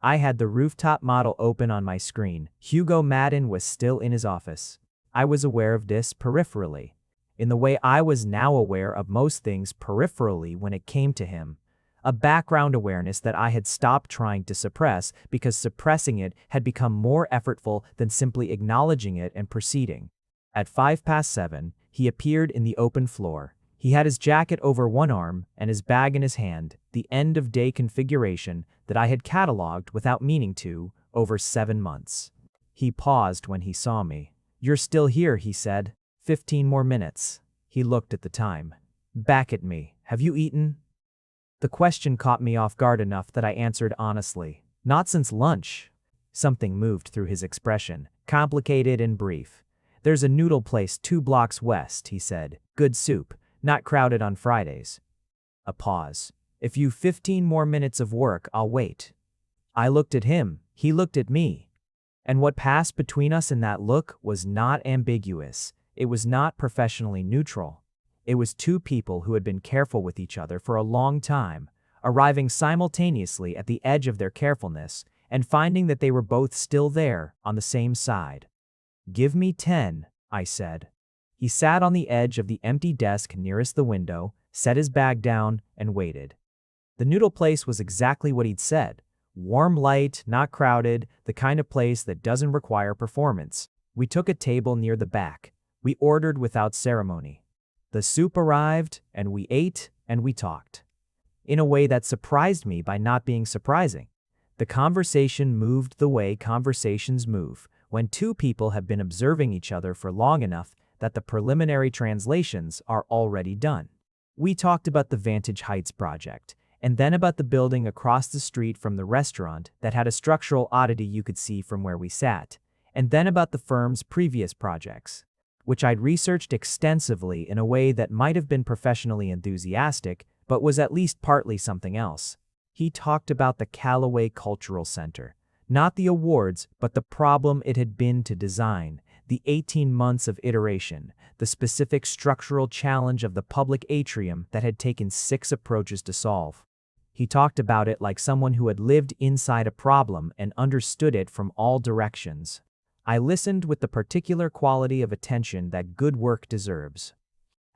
I had the rooftop model open on my screen. Hugo Madden was still in his office. I was aware of this peripherally, in the way I was now aware of most things peripherally when it came to him. A background awareness that I had stopped trying to suppress because suppressing it had become more effortful than simply acknowledging it and proceeding. At 7:05, he appeared in the open floor. He had his jacket over one arm and his bag in his hand, the end-of-day configuration that I had cataloged without meaning to over 7 months. He paused when he saw me. You're still here, he said. 15 more minutes. He looked at the time. Back at me. Have you eaten? The question caught me off guard enough that I answered honestly. Not since lunch. Something moved through his expression, complicated and brief. There's a noodle place 2 blocks west, he said. Good soup, not crowded on Fridays. A pause. If you've 15 more minutes of work, I'll wait. I looked at him, he looked at me. And what passed between us in that look was not ambiguous. It was not professionally neutral. It was two people who had been careful with each other for a long time, arriving simultaneously at the edge of their carefulness and finding that they were both still there on the same side. Give me 10, I said. He sat on the edge of the empty desk nearest the window, set his bag down, and waited. The noodle place was exactly what he'd said. Warm light, not crowded, the kind of place that doesn't require performance. We took a table near the back. We ordered without ceremony. The soup arrived, and we ate, and we talked. In a way that surprised me by not being surprising. The conversation moved the way conversations move, when two people have been observing each other for long enough that the preliminary translations are already done. We talked about the Vantage Heights project, and then about the building across the street from the restaurant that had a structural oddity you could see from where we sat, and then about the firm's previous projects, which I'd researched extensively in a way that might have been professionally enthusiastic, but was at least partly something else. He talked about the Callaway Cultural Center, not the awards, but the problem it had been to design, the 18 months of iteration, the specific structural challenge of the public atrium that had taken 6 approaches to solve. He talked about it like someone who had lived inside a problem and understood it from all directions. I listened with the particular quality of attention that good work deserves.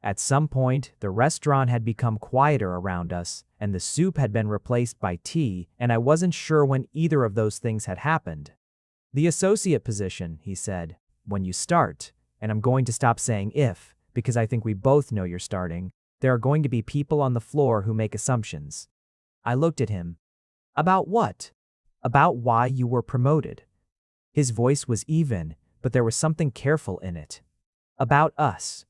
At some point, the restaurant had become quieter around us, and the soup had been replaced by tea, and I wasn't sure when either of those things had happened. The associate position, he said, when you start, and I'm going to stop saying if, because I think we both know you're starting, there are going to be people on the floor who make assumptions. I looked at him. About what? About why you were promoted. His voice was even, but there was something careful in it. About us.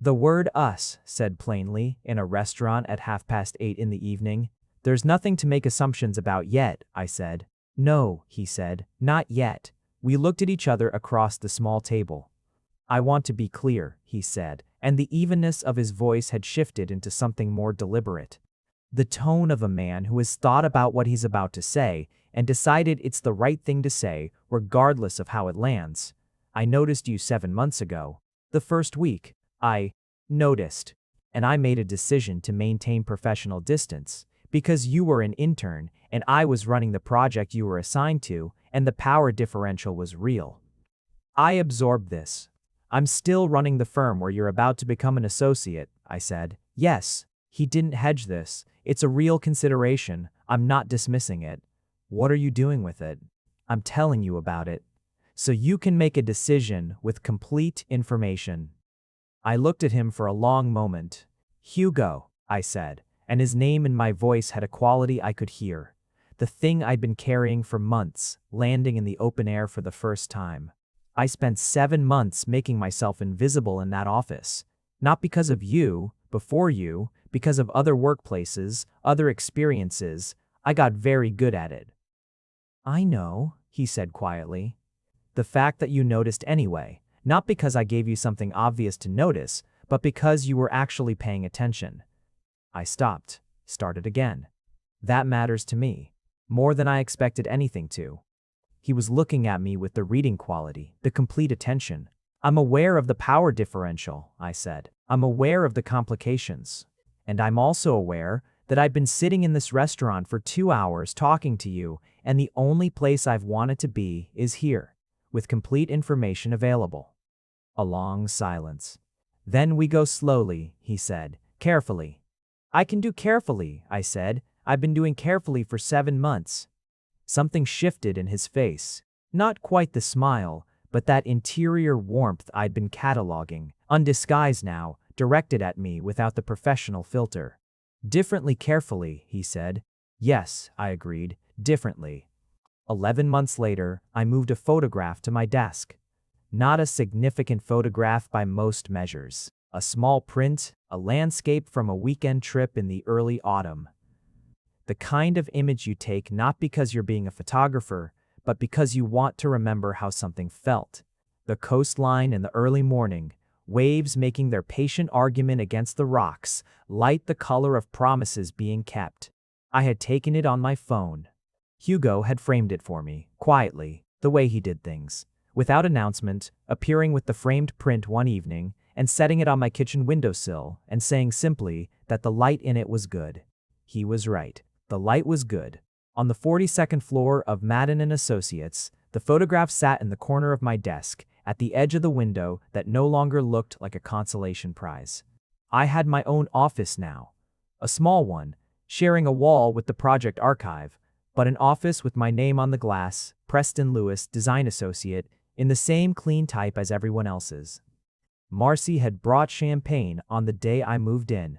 The word us, said plainly, in a restaurant at 8:30 in the evening. There's nothing to make assumptions about yet, I said. No, he said, not yet. We looked at each other across the small table. I want to be clear, he said, and the evenness of his voice had shifted into something more deliberate. The tone of a man who has thought about what he's about to say and decided it's the right thing to say, regardless of how it lands. I noticed you 7 months ago. The first week, I noticed, and I made a decision to maintain professional distance, because you were an intern and I was running the project you were assigned to, and the power differential was real. I absorbed this. I'm still running the firm where you're about to become an associate, I said. Yes, he didn't hedge this. It's a real consideration. I'm not dismissing it. What are you doing with it? I'm telling you about it, so you can make a decision with complete information. I looked at him for a long moment. Hugo, I said, and his name in my voice had a quality I could hear. The thing I'd been carrying for months, landing in the open air for the first time. I spent 7 months making myself invisible in that office. Not because of you, before you, because of other workplaces, other experiences. I got very good at it. I know, he said quietly. The fact that you noticed anyway, not because I gave you something obvious to notice, but because you were actually paying attention. I stopped, started again. That matters to me, more than I expected anything to. He was looking at me with the reading quality, the complete attention. I'm aware of the power differential, I said. I'm aware of the complications. And I'm also aware that I've been sitting in this restaurant for 2 hours talking to you, and the only place I've wanted to be is here, with complete information available. A long silence. Then we go slowly, he said, carefully. I can do carefully, I said. I've been doing carefully for 7 months. Something shifted in his face. Not quite the smile, but that interior warmth I'd been cataloging, undisguised now, directed at me without the professional filter. Differently carefully, he said. Yes, I agreed, differently. 11 months later, I moved a photograph to my desk. Not a significant photograph by most measures. A small print, a landscape from a weekend trip in the early autumn. The kind of image you take not because you're being a photographer, but because you want to remember how something felt. The coastline in the early morning, waves making their patient argument against the rocks, light the color of promises being kept. I had taken it on my phone. Hugo had framed it for me, quietly, the way he did things. Without announcement, appearing with the framed print one evening, and setting it on my kitchen windowsill, and saying simply that the light in it was good. He was right. The light was good. On the 42nd floor of Madden & Associates, the photograph sat in the corner of my desk, at the edge of the window that no longer looked like a consolation prize. I had my own office now. A small one, sharing a wall with the project archive, but an office with my name on the glass, Preston Lewis, Design Associate, in the same clean type as everyone else's. Marcy had brought champagne on the day I moved in.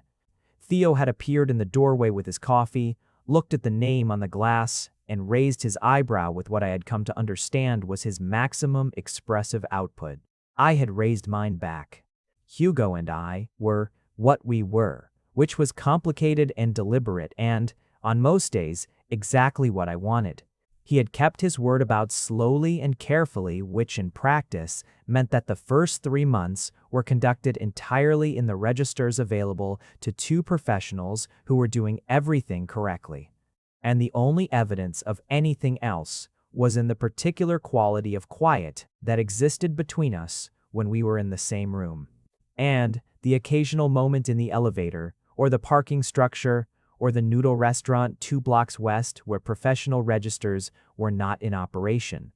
Theo had appeared in the doorway with his coffee, looked at the name on the glass, and raised his eyebrow with what I had come to understand was his maximum expressive output. I had raised mine back. Hugo and I were what we were, which was complicated and deliberate and, on most days, exactly what I wanted. He had kept his word about slowly and carefully, which in practice meant that the first 3 months were conducted entirely in the registers available to 2 professionals who were doing everything correctly. And the only evidence of anything else was in the particular quality of quiet that existed between us when we were in the same room. And the occasional moment in the elevator, or the parking structure, or the noodle restaurant 2 blocks west where professional registers were not in operation.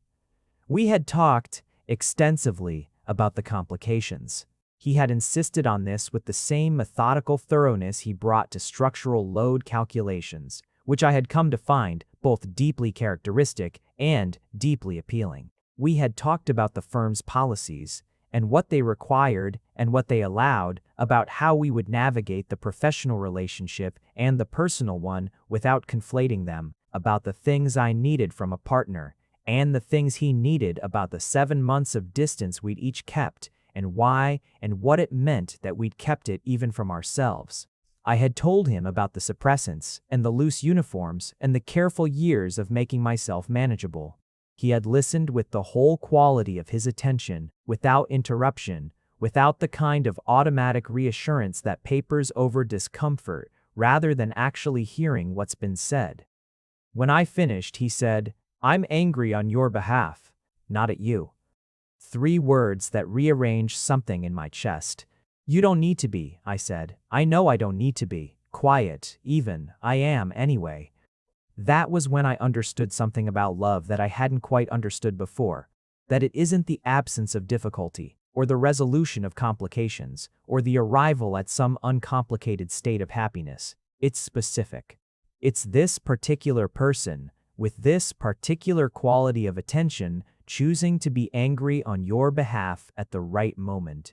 We had talked extensively about the complications. He had insisted on this with the same methodical thoroughness he brought to structural load calculations, which I had come to find both deeply characteristic and deeply appealing. We had talked about the firm's policies, and what they required and what they allowed, about how we would navigate the professional relationship and the personal one without conflating them, about the things I needed from a partner, and the things he needed about the 7 months of distance we'd each kept, and why and what it meant that we'd kept it even from ourselves. I had told him about the suppressants and the loose uniforms and the careful years of making myself manageable. He had listened with the whole quality of his attention, without interruption, without the kind of automatic reassurance that papers over discomfort rather than actually hearing what's been said. When I finished, he said, "I'm angry on your behalf, not at you." 3 words that rearranged something in my chest. "You don't need to be," I said. "I know I don't need to be. Quiet, even. I am anyway." That was when I understood something about love that I hadn't quite understood before, that it isn't the absence of difficulty, or the resolution of complications, or the arrival at some uncomplicated state of happiness. It's specific. It's this particular person, with this particular quality of attention, choosing to be angry on your behalf at the right moment.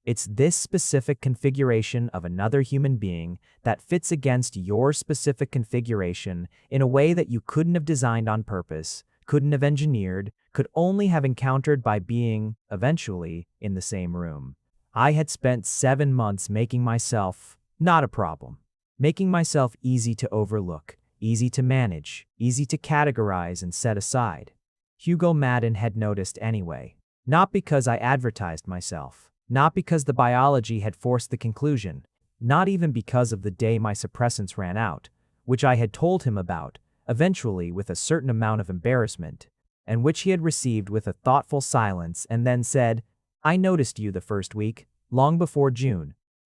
It's this specific configuration of another human being that fits against your specific configuration in a way that you couldn't have designed on purpose, couldn't have engineered, could only have encountered by being, eventually, in the same room. I had spent 7 months making myself not a problem, making myself easy to overlook, easy to manage, easy to categorize and set aside. Hugo Madden had noticed anyway, not because I advertised myself. Not because the biology had forced the conclusion, not even because of the day my suppressants ran out, which I had told him about, eventually with a certain amount of embarrassment, and which he had received with a thoughtful silence and then said, "I noticed you the first week, long before June."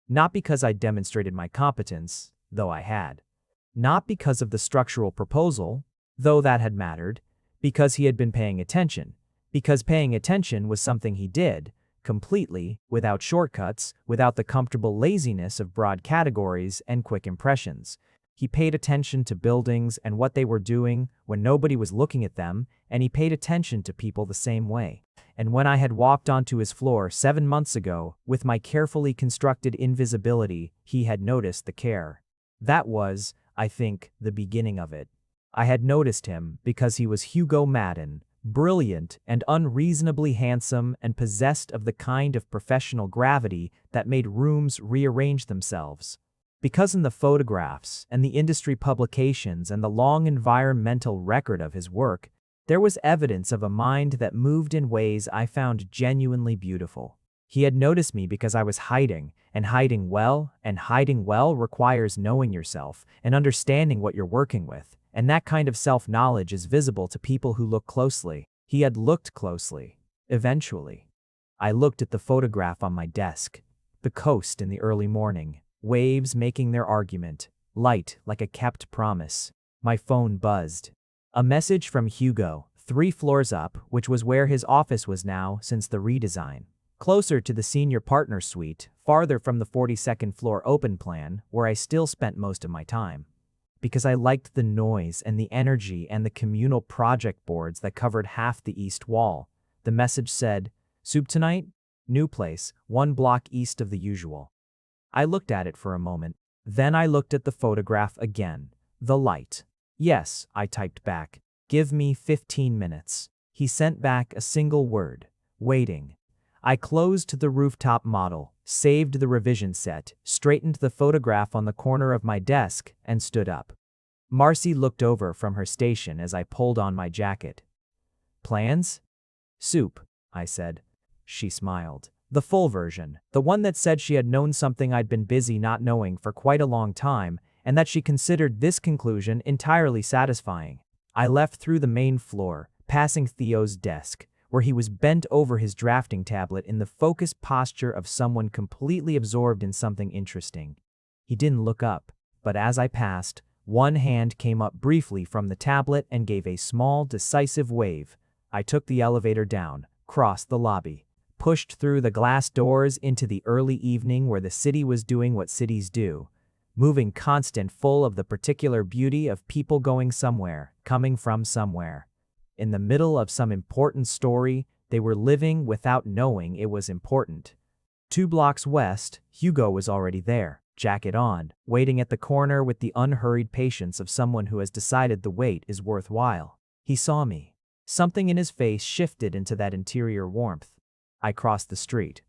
Not because I demonstrated my competence, though I had. Not because of the structural proposal, though that had mattered, because he had been paying attention, because paying attention was something he did, completely, without shortcuts, without the comfortable laziness of broad categories and quick impressions. He paid attention to buildings and what they were doing when nobody was looking at them, and he paid attention to people the same way. And when I had walked onto his floor 7 months ago, with my carefully constructed invisibility, he had noticed the care. That was, I think, the beginning of it. I had noticed him because he was Hugo Madden, brilliant and unreasonably handsome and possessed of the kind of professional gravity that made rooms rearrange themselves. Because in the photographs and the industry publications and the long environmental record of his work, There was evidence of a mind that moved in ways I found genuinely beautiful. He had noticed me because I was hiding, and hiding well requires knowing yourself and understanding what you're working with, and that kind of self-knowledge is visible to people who look closely. He had looked closely. Eventually, I looked at the photograph on my desk. The coast in the early morning, waves making their argument, light like a kept promise. My phone buzzed. A message from Hugo, 3 floors up, which was where his office was now since the redesign. Closer to the senior partner suite, farther from the 42nd floor open plan, where I still spent most of my time. Because I liked the noise and the energy and the communal project boards that covered half the east wall. The message said, "Soup tonight? New place, 1 block east of the usual." I looked at it for a moment. Then I looked at the photograph again. The light. "Yes," I typed back. "Give me 15 minutes. He sent back a single word. "Waiting." I closed the rooftop model, saved the revision set, straightened the photograph on the corner of my desk, and stood up. Marcy looked over from her station as I pulled on my jacket. "Plans?" "Soup," I said. She smiled. The full version, the one that said she had known something I'd been busy not knowing for quite a long time, and that she considered this conclusion entirely satisfying. I left through the main floor, passing Theo's desk, where he was bent over his drafting tablet in the focused posture of someone completely absorbed in something interesting. He didn't look up, but as I passed, one hand came up briefly from the tablet and gave a small, decisive wave. I took the elevator down, crossed the lobby, pushed through the glass doors into the early evening where the city was doing what cities do, moving constant, full of the particular beauty of people going somewhere, coming from somewhere. In the middle of some important story, they were living without knowing it was important. 2 blocks west, Hugo was already there, jacket on, waiting at the corner with the unhurried patience of someone who has decided the wait is worthwhile. He saw me. Something in his face shifted into that interior warmth. I crossed the street.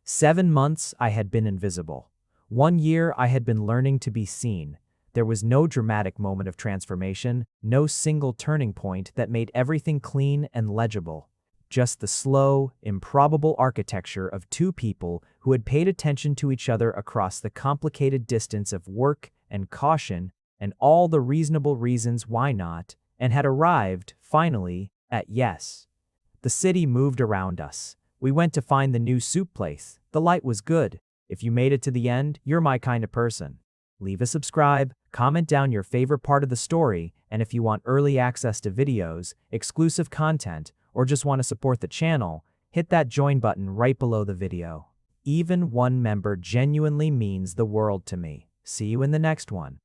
7 months I had been invisible. 1 year I had been learning to be seen. There was no dramatic moment of transformation, no single turning point that made everything clean and legible. Just the slow, improbable architecture of 2 people who had paid attention to each other across the complicated distance of work and caution and all the reasonable reasons why not, and had arrived, finally, at yes. The city moved around us. We went to find the new soup place. The light was good. If you made it to the end, you're my kind of person. Leave a subscribe, comment down your favorite part of the story, and if you want early access to videos, exclusive content, or just want to support the channel, hit that join button right below the video. Even 1 member genuinely means the world to me. See you in the next one.